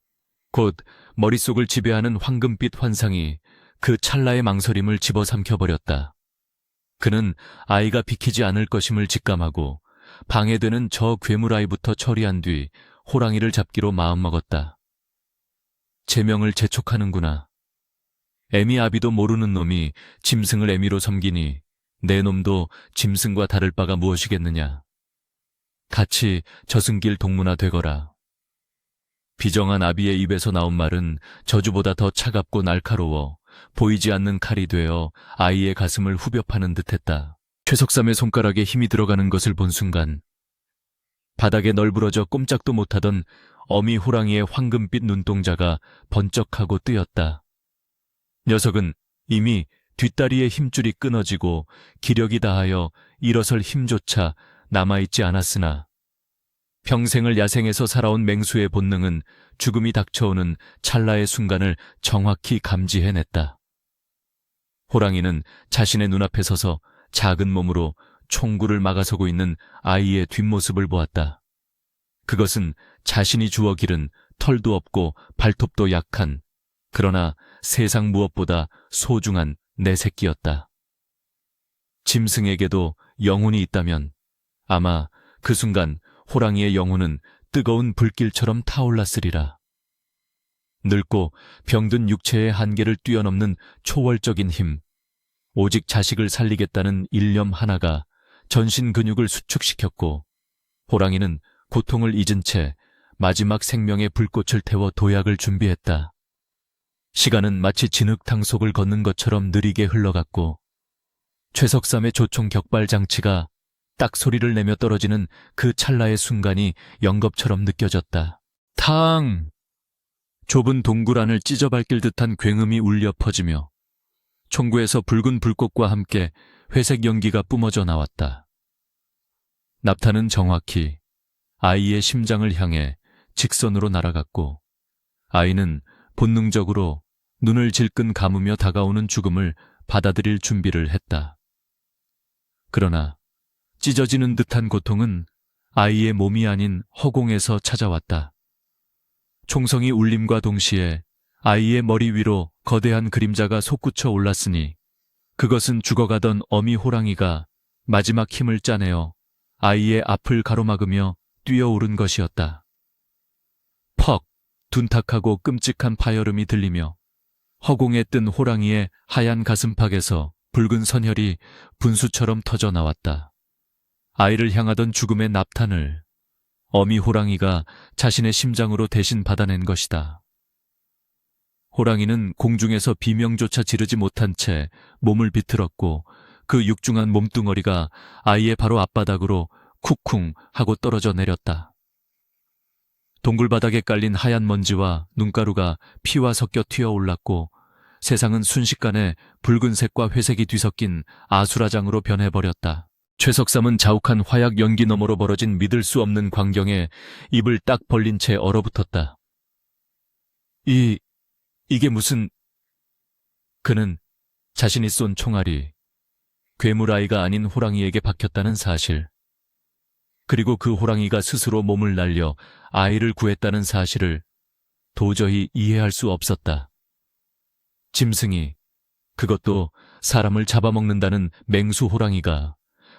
[SPEAKER 1] 곧 머릿속을 지배하는 황금빛 환상이 그 찰나의 망설임을 집어삼켜버렸다. 그는 아이가 비키지 않을 것임을 직감하고 방해되는 저 괴물아이부터 처리한 뒤 호랑이를 잡기로 마음먹었다. 제명을 재촉하는구나. 애미 아비도 모르는 놈이 짐승을 애미로 섬기니 내 놈도 짐승과 다를 바가 무엇이겠느냐. 같이 저승길 동무나 되거라. 비정한 아비의 입에서 나온 말은 저주보다 더 차갑고 날카로워 보이지 않는 칼이 되어 아이의 가슴을 후벼 파는 듯했다. 최석삼의 손가락에 힘이 들어가는 것을 본 순간 바닥에 널브러져 꼼짝도 못하던 어미 호랑이의 황금빛 눈동자가 번쩍하고 뜨였다. 녀석은 이미 뒷다리의 힘줄이 끊어지고 기력이 다하여 일어설 힘조차 남아있지 않았으나 평생을 야생에서 살아온 맹수의 본능은 죽음이 닥쳐오는 찰나의 순간을 정확히 감지해냈다. 호랑이는 자신의 눈앞에 서서 작은 몸으로 총구를 막아서고 있는 아이의 뒷모습을 보았다. 그것은 자신이 주워 기른 털도 없고 발톱도 약한, 그러나 세상 무엇보다 소중한 내 새끼였다. 짐승에게도 영혼이 있다면 아마 그 순간 호랑이의 영혼은 뜨거운 불길처럼 타올랐으리라. 늙고 병든 육체의 한계를 뛰어넘는 초월적인 힘, 오직 자식을 살리겠다는 일념 하나가 전신 근육을 수축시켰고, 호랑이는 고통을 잊은 채 마지막 생명의 불꽃을 태워 도약을 준비했다. 시간은 마치 진흙탕 속을 걷는 것처럼 느리게 흘러갔고, 최석삼의 조총 격발 장치가 딱 소리를 내며 떨어지는 그 찰나의 순간이 영겁처럼 느껴졌다. 탕! 좁은 동굴 안을 찢어밟길 듯한 굉음이 울려 퍼지며 총구에서 붉은 불꽃과 함께 회색 연기가 뿜어져 나왔다. 납탄은 정확히 아이의 심장을 향해 직선으로 날아갔고, 아이는 본능적으로 눈을 질끈 감으며 다가오는 죽음을 받아들일 준비를 했다. 그러나 찢어지는 듯한 고통은 아이의 몸이 아닌 허공에서 찾아왔다. 총성이 울림과 동시에 아이의 머리 위로 거대한 그림자가 솟구쳐 올랐으니 그것은 죽어가던 어미 호랑이가 마지막 힘을 짜내어 아이의 앞을 가로막으며 뛰어오른 것이었다. 퍽! 둔탁하고 끔찍한 파열음이 들리며 허공에 뜬 호랑이의 하얀 가슴팍에서 붉은 선혈이 분수처럼 터져 나왔다. 아이를 향하던 죽음의 납탄을 어미 호랑이가 자신의 심장으로 대신 받아낸 것이다. 호랑이는 공중에서 비명조차 지르지 못한 채 몸을 비틀었고, 그 육중한 몸뚱어리가 아이의 바로 앞바닥으로 쿵쿵 하고 떨어져 내렸다. 동굴 바닥에 깔린 하얀 먼지와 눈가루가 피와 섞여 튀어올랐고, 세상은 순식간에 붉은색과 회색이 뒤섞인 아수라장으로 변해버렸다. 최석삼은 자욱한 화약 연기 너머로 벌어진 믿을 수 없는 광경에 입을 딱 벌린 채 얼어붙었다. 이게 무슨... 그는 자신이 쏜 총알이 괴물아이가 아닌 호랑이에게 박혔다는 사실, 그리고 그 호랑이가 스스로 몸을 날려 아이를 구했다는 사실을 도저히 이해할 수 없었다. 짐승이, 그것도 사람을 잡아먹는다는 맹수 호랑이가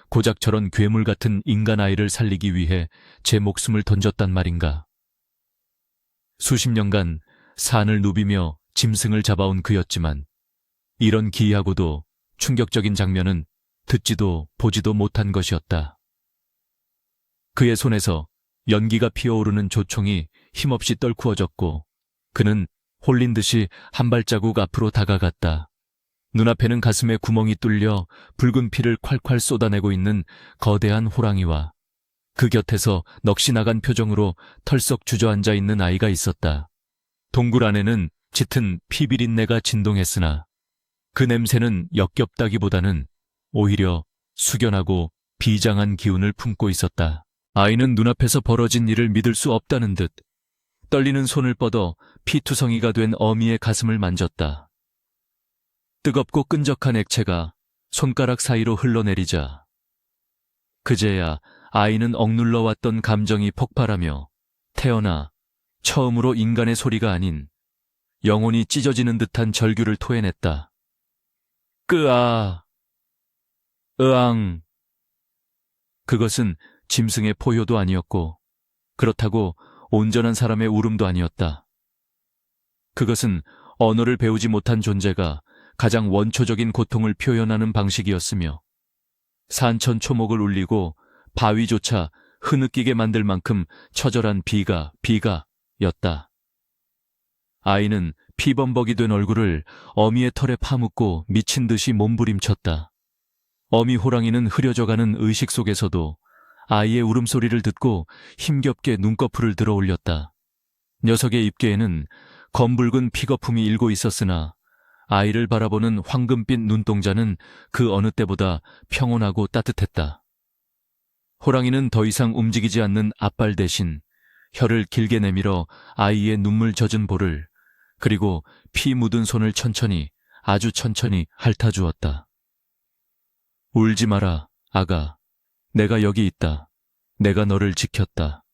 [SPEAKER 1] 고작 저런 괴물 같은 인간 아이를 살리기 위해 제 목숨을 던졌단 말인가. 수십 년간 산을 누비며 짐승을 잡아온 그였지만 이런 기이하고도 충격적인 장면은 듣지도 보지도 못한 것이었다. 그의 손에서 연기가 피어오르는 조총이 힘없이 떨구어졌고, 그는 홀린 듯이 한 발자국 앞으로 다가갔다. 눈앞에는 가슴에 구멍이 뚫려 붉은 피를 콸콸 쏟아내고 있는 거대한 호랑이와 그 곁에서 넋이 나간 표정으로 털썩 주저앉아 있는 아이가 있었다. 동굴 안에는 짙은 피비린내가 진동했으나 그 냄새는 역겹다기보다는 오히려 숙연하고 비장한 기운을 품고 있었다. 아이는 눈앞에서 벌어진 일을 믿을 수 없다는 듯 떨리는 손을 뻗어 피투성이가 된 어미의 가슴을 만졌다. 뜨겁고 끈적한 액체가 손가락 사이로 흘러내리자 그제야 아이는 억눌러 왔던 감정이 폭발하며 태어나 처음으로 인간의 소리가 아닌 영혼이 찢어지는 듯한 절규를 토해냈다. 끄아, 으앙. 그것은 짐승의 포효도 아니었고, 그렇다고 온전한 사람의 울음도 아니었다. 그것은 언어를 배우지 못한 존재가 가장 원초적인 고통을 표현하는 방식이었으며, 산천초목을 울리고 바위조차 흐느끼게 만들 만큼 처절한 비가였다. 아이는 피범벅이 된 얼굴을 어미의 털에 파묻고 미친 듯이 몸부림쳤다. 어미 호랑이는 흐려져가는 의식 속에서도 아이의 울음소리를 듣고 힘겹게 눈꺼풀을 들어 올렸다. 녀석의 입계에는 검붉은 피거품이 일고 있었으나 아이를 바라보는 황금빛 눈동자는 그 어느 때보다 평온하고 따뜻했다. 호랑이는 더 이상 움직이지 않는 앞발 대신 혀를 길게 내밀어 아이의 눈물 젖은 볼을, 그리고 피 묻은 손을 천천히, 아주 천천히 핥아주었다. 울지 마라, 아가. 내가 여기 있다. 내가 너를 지켰다.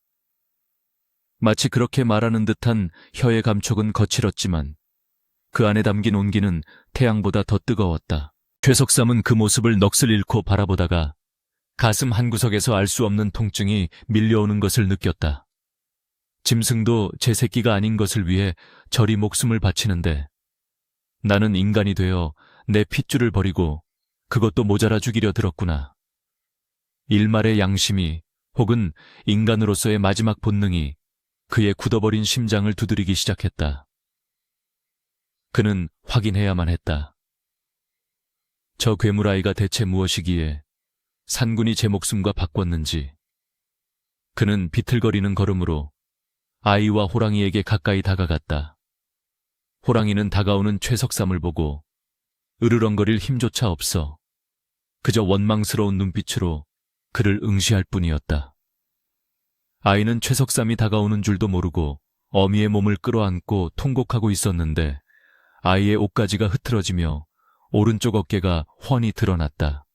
[SPEAKER 1] 마치 그렇게 말하는 듯한 혀의 감촉은 거칠었지만 그 안에 담긴 온기는 태양보다 더 뜨거웠다. 최석삼은 그 모습을 넋을 잃고 바라보다가 가슴 한구석에서 알 수 없는 통증이 밀려오는 것을 느꼈다. 짐승도 제 새끼가 아닌 것을 위해 저리 목숨을 바치는데 나는 인간이 되어 내 핏줄을 버리고 그것도 모자라 죽이려 들었구나. 일말의 양심이 혹은 인간으로서의 마지막 본능이 그의 굳어버린 심장을 두드리기 시작했다. 그는 확인해야만 했다. 저 괴물아이가 대체 무엇이기에 산군이 제 목숨과 바꿨는지. 그는 비틀거리는 걸음으로 아이와 호랑이에게 가까이 다가갔다. 호랑이는 다가오는 최석삼을 보고 으르렁거릴 힘조차 없어 그저 원망스러운 눈빛으로 그를 응시할 뿐이었다. 아이는 최석삼이 다가오는 줄도 모르고 어미의 몸을 끌어안고 통곡하고 있었는데 아이의 옷가지가 흐트러지며 오른쪽 어깨가 훤히 드러났다.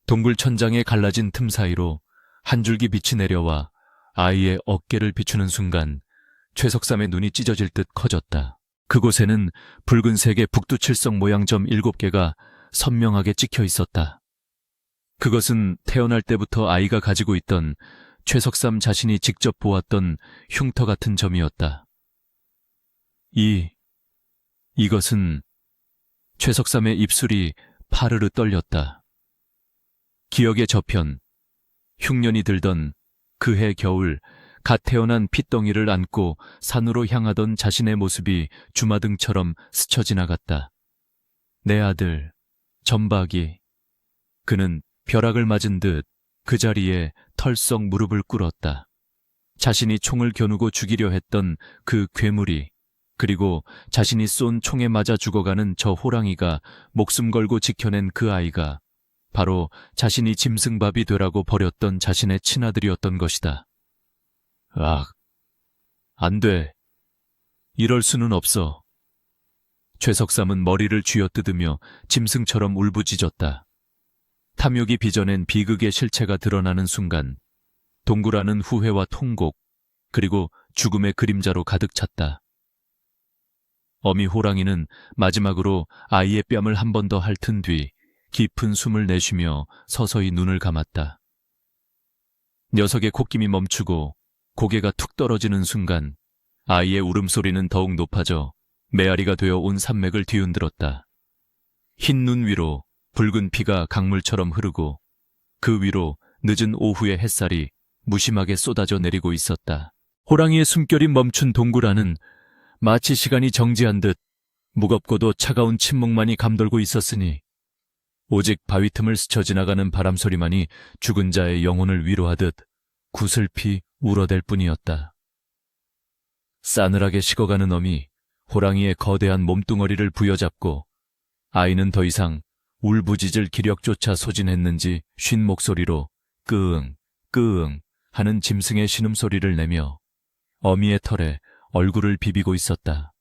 [SPEAKER 1] 동굴 천장에 갈라진 틈 사이로 한 줄기 빛이 내려와 아이의 어깨를 비추는 순간 최석삼의 눈이 찢어질 듯 커졌다. 그곳에는 붉은색의 북두칠성 모양 점 7개가 선명하게 찍혀 있었다. 그것은 태어날 때부터 아이가 가지고 있던 최석삼 자신이 직접 보았던 흉터 같은 점이었다. 이것은 최석삼의 입술이 파르르 떨렸다. 기억의 저편, 흉년이 들던 그해 겨울 갓 태어난 핏덩이를 안고 산으로 향하던 자신의 모습이 주마등처럼 스쳐 지나갔다. 내 아들, 점박이. 그는 벼락을 맞은 듯 그 자리에 털썩 무릎을 꿇었다. 자신이 총을 겨누고 죽이려 했던 그 괴물이, 그리고 자신이 쏜 총에 맞아 죽어가는 저 호랑이가 목숨 걸고 지켜낸 그 아이가 바로 자신이 짐승밥이 되라고 버렸던 자신의 친아들이었던 것이다. 안 돼. 이럴 수는 없어. 최석삼은 머리를 쥐어뜯으며 짐승처럼 울부짖었다. 탐욕이 빚어낸 비극의 실체가 드러나는 순간 동굴 안은 후회와 통곡, 그리고 죽음의 그림자로 가득 찼다. 어미 호랑이는 마지막으로 아이의 뺨을 한 번 더 핥은 뒤 깊은 숨을 내쉬며 서서히 눈을 감았다. 녀석의 콧김이 멈추고 고개가 툭 떨어지는 순간 아이의 울음소리는 더욱 높아져 메아리가 되어 온 산맥을 뒤흔들었다. 흰 눈 위로 붉은 피가 강물처럼 흐르고 그 위로 늦은 오후의 햇살이 무심하게 쏟아져 내리고 있었다. 호랑이의 숨결이 멈춘 동굴 안은 마치 시간이 정지한 듯 무겁고도 차가운 침묵만이 감돌고 있었으니 오직 바위 틈을 스쳐 지나가는 바람 소리만이 죽은 자의 영혼을 위로하듯 구슬피 울어댈 뿐이었다. 싸늘하게 식어가는 어미 호랑이의 거대한 몸뚱어리를 부여잡고 아이는 더 이상 울부짖을 기력조차 소진했는지 쉰 목소리로 끄응, 끄응 하는 짐승의 신음소리를 내며 어미의 털에 얼굴을 비비고 있었다.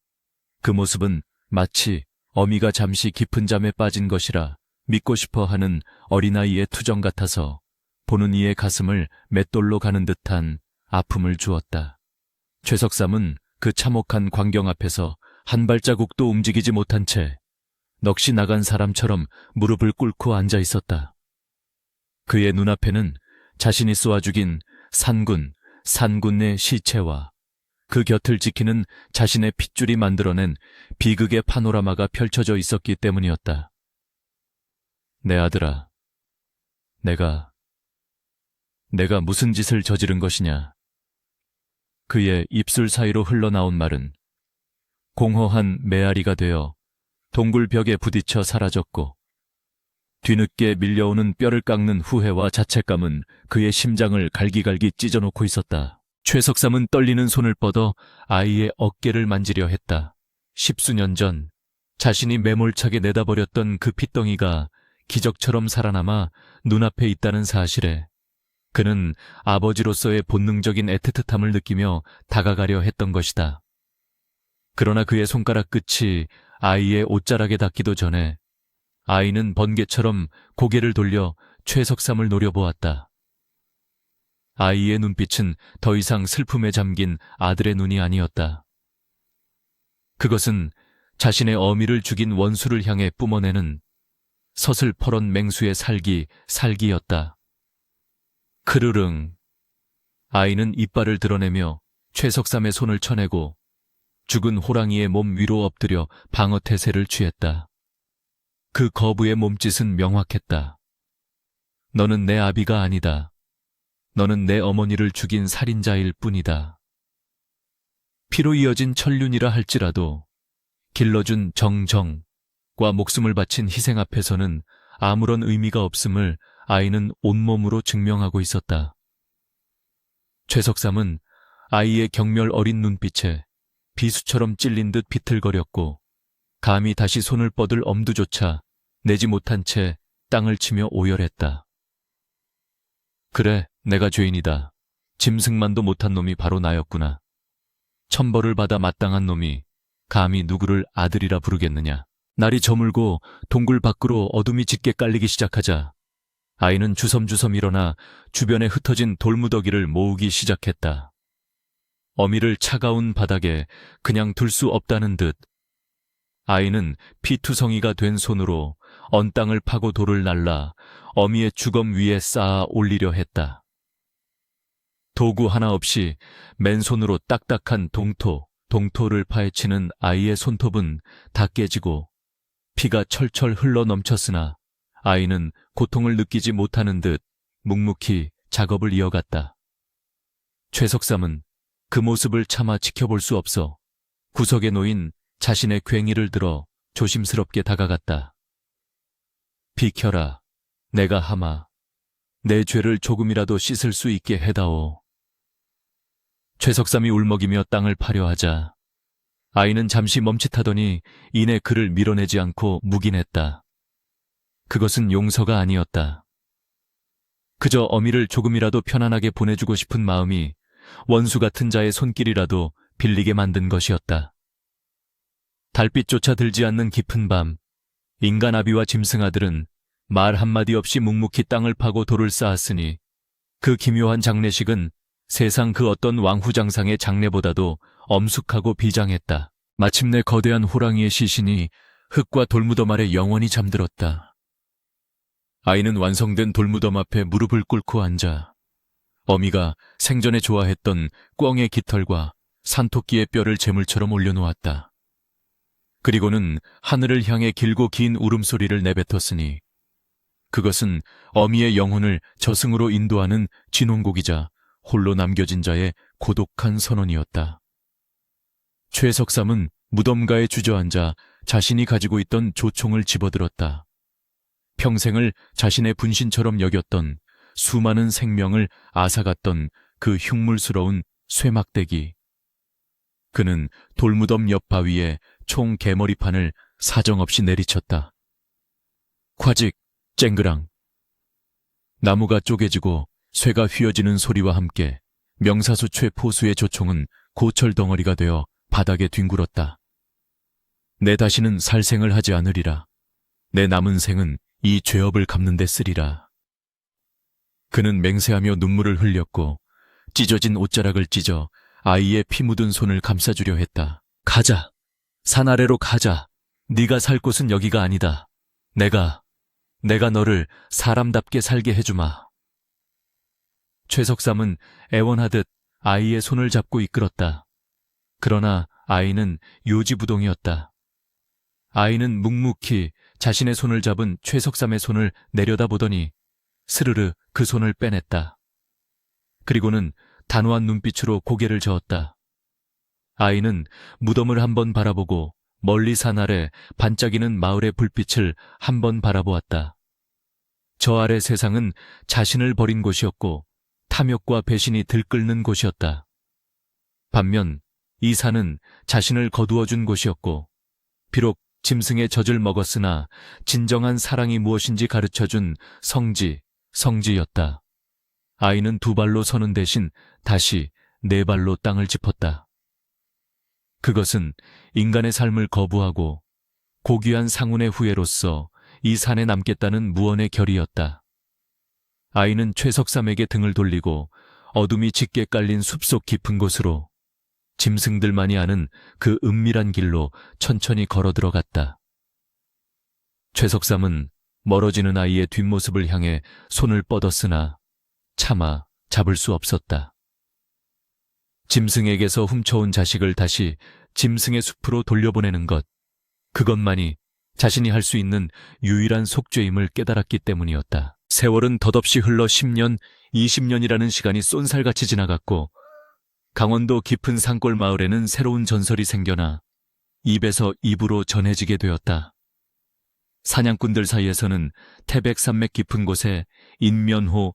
[SPEAKER 1] 그 모습은 마치 어미가 잠시 깊은 잠에 빠진 것이라 믿고 싶어 하는 어린아이의 투정 같아서 보는 이의 가슴을 맷돌로 가는 듯한 아픔을 주었다. 최석삼은 그 참혹한 광경 앞에서 한 발자국도 움직이지 못한 채 넋이 나간 사람처럼 무릎을 꿇고 앉아 있었다. 그의 눈앞에는 자신이 쏘아 죽인 산군의 시체와 그 곁을 지키는 자신의 핏줄이 만들어낸 비극의 파노라마가 펼쳐져 있었기 때문이었다. 내 아들아, 내가 무슨 짓을 저지른 것이냐. 그의 입술 사이로 흘러나온 말은 공허한 메아리가 되어 동굴 벽에 부딪혀 사라졌고 뒤늦게 밀려오는 뼈를 깎는 후회와 자책감은 그의 심장을 갈기갈기 찢어놓고 있었다. 최석삼은 떨리는 손을 뻗어 아이의 어깨를 만지려 했다. 10수년 전 자신이 매몰차게 내다버렸던 그 핏덩이가 기적처럼 살아남아 눈앞에 있다는 사실에 그는 아버지로서의 본능적인 애틋함을 느끼며 다가가려 했던 것이다. 그러나 그의 손가락 끝이 아이의 옷자락에 닿기도 전에 아이는 번개처럼 고개를 돌려 최석삼을 노려보았다. 아이의 눈빛은 더 이상 슬픔에 잠긴 아들의 눈이 아니었다. 그것은 자신의 어미를 죽인 원수를 향해 뿜어내는 서슬퍼런 맹수의 살기였다. 크르릉. 아이는 이빨을 드러내며 최석삼의 손을 쳐내고 죽은 호랑이의 몸 위로 엎드려 방어 태세를 취했다. 그 거부의 몸짓은 명확했다. 너는 내 아비가 아니다. 너는 내 어머니를 죽인 살인자일 뿐이다. 피로 이어진 천륜이라 할지라도 길러준 정정과 목숨을 바친 희생 앞에서는 아무런 의미가 없음을 아이는 온몸으로 증명하고 있었다. 최석삼은 아이의 경멸 어린 눈빛에 비수처럼 찔린 듯 비틀거렸고 감히 다시 손을 뻗을 엄두조차 내지 못한 채 땅을 치며 오열했다. 그래, 내가 죄인이다. 짐승만도 못한 놈이 바로 나였구나. 천벌을 받아 마땅한 놈이 감히 누구를 아들이라 부르겠느냐. 날이 저물고 동굴 밖으로 어둠이 짙게 깔리기 시작하자 아이는 주섬주섬 일어나 주변에 흩어진 돌무더기를 모으기 시작했다. 어미를 차가운 바닥에 그냥 둘 수 없다는 듯 아이는 피투성이가 된 손으로 언 땅을 파고 돌을 날라 어미의 주검 위에 쌓아 올리려 했다. 도구 하나 없이 맨손으로 딱딱한 동토를 파헤치는 아이의 손톱은 다 깨지고 피가 철철 흘러 넘쳤으나 아이는 고통을 느끼지 못하는 듯 묵묵히 작업을 이어갔다. 최석삼은 그 모습을 차마 지켜볼 수 없어 구석에 놓인 자신의 괭이를 들어 조심스럽게 다가갔다. 비켜라, 내가 하마. 내 죄를 조금이라도 씻을 수 있게 해다오. 최석삼이 울먹이며 땅을 파려 하자 아이는 잠시 멈칫하더니 이내 그를 밀어내지 않고 묵인했다. 그것은 용서가 아니었다. 그저 어미를 조금이라도 편안하게 보내주고 싶은 마음이 원수 같은 자의 손길이라도 빌리게 만든 것이었다. 달빛조차 들지 않는 깊은 밤, 인간 아비와 짐승 아들은 말 한마디 없이 묵묵히 땅을 파고 돌을 쌓았으니 그 기묘한 장례식은 세상 그 어떤 왕후장상의 장례보다도 엄숙하고 비장했다. 마침내 거대한 호랑이의 시신이 흙과 돌무덤 아래 영원히 잠들었다. 아이는 완성된 돌무덤 앞에 무릎을 꿇고 앉아 어미가 생전에 좋아했던 꿩의 깃털과 산토끼의 뼈를 제물처럼 올려놓았다. 그리고는 하늘을 향해 길고 긴 울음소리를 내뱉었으니 그것은 어미의 영혼을 저승으로 인도하는 진혼곡이자 홀로 남겨진 자의 고독한 선언이었다. 최석삼은 무덤가에 주저앉아 자신이 가지고 있던 조총을 집어들었다. 평생을 자신의 분신처럼 여겼던 수많은 생명을 앗아갔던 그 흉물스러운 쇠막대기. 그는 돌무덤 옆 바위에 총 개머리판을 사정없이 내리쳤다. 콰직, 쨍그랑. 나무가 쪼개지고 쇠가 휘어지는 소리와 함께 명사수 최포수의 조총은 고철 덩어리가 되어 바닥에 뒹굴었다. 내 다시는 살생을 하지 않으리라. 내 남은 생은 이 죄업을 갚는 데 쓰리라. 그는 맹세하며 눈물을 흘렸고 찢어진 옷자락을 찢어 아이의 피 묻은 손을 감싸주려 했다. 가자. 산 아래로 가자. 네가 살 곳은 여기가 아니다. 내가 너를 사람답게 살게 해주마. 최석삼은 애원하듯 아이의 손을 잡고 이끌었다. 그러나 아이는 요지부동이었다. 아이는 묵묵히 자신의 손을 잡은 최석삼의 손을 내려다보더니 스르르 그 손을 빼냈다. 그리고는 단호한 눈빛으로 고개를 저었다. 아이는 무덤을 한번 바라보고 멀리 산 아래 반짝이는 마을의 불빛을 한번 바라보았다. 저 아래 세상은 자신을 버린 곳이었고 탐욕과 배신이 들끓는 곳이었다. 반면 이 산은 자신을 거두어준 곳이었고 비록 짐승의 젖을 먹었으나 진정한 사랑이 무엇인지 가르쳐준 성지였다. 아이는 두 발로 서는 대신 다시 네 발로 땅을 짚었다. 그것은 인간의 삶을 거부하고 고귀한 상운의 후예로서 이 산에 남겠다는 무언의 결의였다. 아이는 최석삼에게 등을 돌리고 어둠이 짙게 깔린 숲속 깊은 곳으로, 짐승들만이 아는 그 은밀한 길로 천천히 걸어 들어갔다. 최석삼은 멀어지는 아이의 뒷모습을 향해 손을 뻗었으나 차마 잡을 수 없었다. 짐승에게서 훔쳐온 자식을 다시 짐승의 숲으로 돌려보내는 것, 그것만이 자신이 할 수 있는 유일한 속죄임을 깨달았기 때문이었다. 세월은 덧없이 흘러 10년, 20년이라는 시간이 쏜살같이 지나갔고, 강원도 깊은 산골 마을에는 새로운 전설이 생겨나 입에서 입으로 전해지게 되었다. 사냥꾼들 사이에서는 태백산맥 깊은 곳에 인면호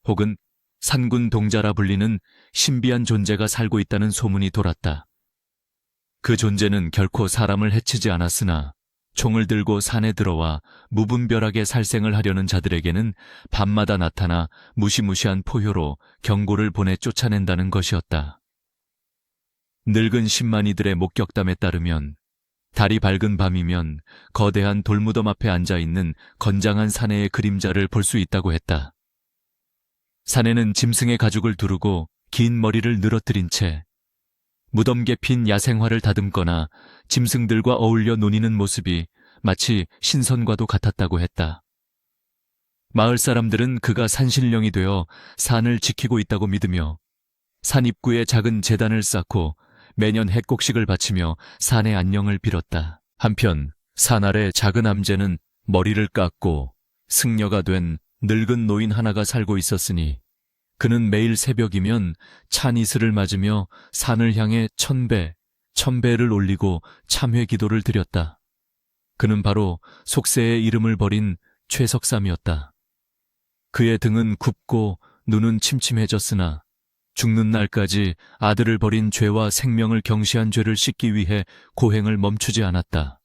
[SPEAKER 1] 혹은 산군 동자라 불리는 신비한 존재가 살고 있다는 소문이 돌았다. 그 존재는 결코 사람을 해치지 않았으나 총을 들고 산에 들어와 무분별하게 살생을 하려는 자들에게는 밤마다 나타나 무시무시한 포효로 경고를 보내 쫓아낸다는 것이었다. 늙은 신만이들의 목격담에 따르면 달이 밝은 밤이면 거대한 돌무덤 앞에 앉아있는 건장한 사내의 그림자를 볼 수 있다고 했다. 사내는 짐승의 가죽을 두르고 긴 머리를 늘어뜨린 채 무덤 깊인 야생화를 다듬거나 짐승들과 어울려 노니는 모습이 마치 신선과도 같았다고 했다. 마을 사람들은 그가 산신령이 되어 산을 지키고 있다고 믿으며 산 입구에 작은 제단을 쌓고 매년 핵곡식을 바치며 산의 안녕을 빌었다. 한편 산 아래 작은 암제는 머리를 깎고 승려가 된 늙은 노인 하나가 살고 있었으니 그는 매일 새벽이면 찬 이슬을 맞으며 산을 향해 1000배를 올리고 참회 기도를 드렸다. 그는 바로 속세의 이름을 버린 최석삼이었다. 그의 등은 굽고 눈은 침침해졌으나 죽는 날까지 아들을 버린 죄와 생명을 경시한 죄를 씻기 위해 고행을 멈추지 않았다.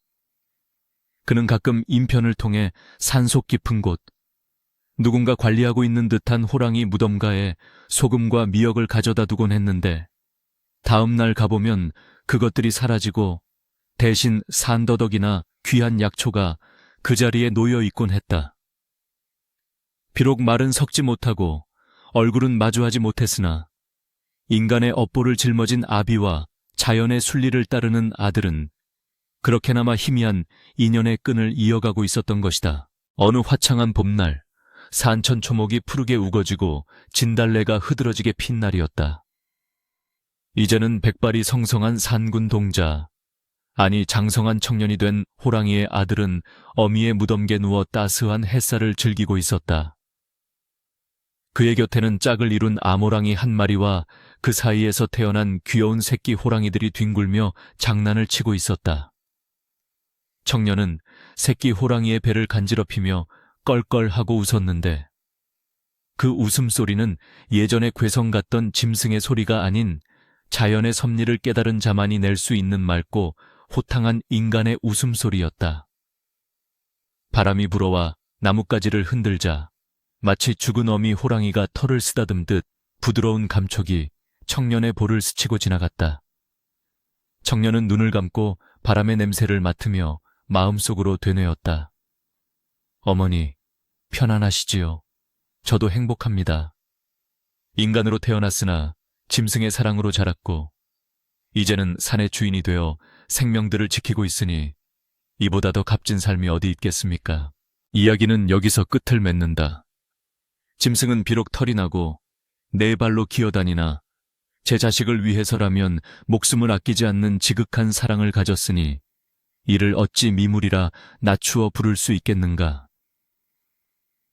[SPEAKER 1] 그는 가끔 인편을 통해 산속 깊은 곳, 누군가 관리하고 있는 듯한 호랑이 무덤가에 소금과 미역을 가져다 두곤 했는데 다음 날 가보면 그것들이 사라지고 대신 산더덕이나 귀한 약초가 그 자리에 놓여 있곤 했다. 비록 말은 섞지 못하고 얼굴은 마주하지 못했으나 인간의 업보를 짊어진 아비와 자연의 순리를 따르는 아들은 그렇게나마 희미한 인연의 끈을 이어가고 있었던 것이다. 어느 화창한 봄날, 산천 초목이 푸르게 우거지고 진달래가 흐드러지게 핀 날이었다. 이제는 백발이 성성한 산군 동자, 아니 장성한 청년이 된 호랑이의 아들은 어미의 무덤게 누워 따스한 햇살을 즐기고 있었다. 그의 곁에는 짝을 이룬 암호랑이 한 마리와 그 사이에서 태어난 귀여운 새끼 호랑이들이 뒹굴며 장난을 치고 있었다. 청년은 새끼 호랑이의 배를 간지럽히며 껄껄하고 웃었는데 그 웃음소리는 예전에 괴성 같던 짐승의 소리가 아닌 자연의 섭리를 깨달은 자만이 낼 수 있는 맑고 호탕한 인간의 웃음소리였다. 바람이 불어와 나뭇가지를 흔들자 마치 죽은 어미 호랑이가 털을 쓰다듬듯 부드러운 감촉이 청년의 볼을 스치고 지나갔다. 청년은 눈을 감고 바람의 냄새를 맡으며 마음속으로 되뇌었다. 어머니, 편안하시지요. 저도 행복합니다. 인간으로 태어났으나 짐승의 사랑으로 자랐고 이제는 산의 주인이 되어 생명들을 지키고 있으니 이보다 더 값진 삶이 어디 있겠습니까? 이야기는 여기서 끝을 맺는다. 짐승은 비록 털이 나고 네 발로 기어다니나 제 자식을 위해서라면 목숨을 아끼지 않는 지극한 사랑을 가졌으니 이를 어찌 미물이라 낮추어 부를 수 있겠는가?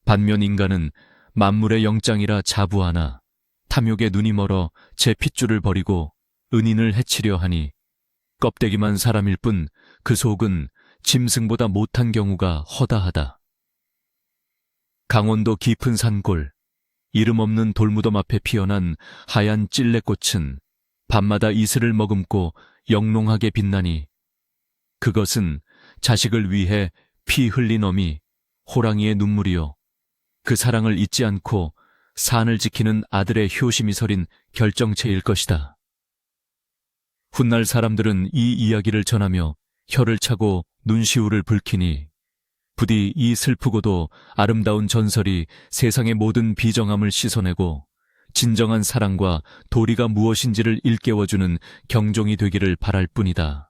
[SPEAKER 1] 반면 인간은 만물의 영장이라 자부하나 탐욕에 눈이 멀어 제 핏줄을 버리고 은인을 해치려 하니 껍데기만 사람일 뿐 그 속은 짐승보다 못한 경우가 허다하다. 강원도 깊은 산골, 이름 없는 돌무덤 앞에 피어난 하얀 찔레꽃은 밤마다 이슬을 머금고 영롱하게 빛나니 그것은 자식을 위해 피 흘린 어미 호랑이의 눈물이요. 그 사랑을 잊지 않고 산을 지키는 아들의 효심이 서린 결정체일 것이다. 훗날 사람들은 이 이야기를 전하며 혀를 차고 눈시울을 붉히니 부디 이 슬프고도 아름다운 전설이 세상의 모든 비정함을 씻어내고 진정한 사랑과 도리가 무엇인지를 일깨워주는 경종이 되기를 바랄 뿐이다.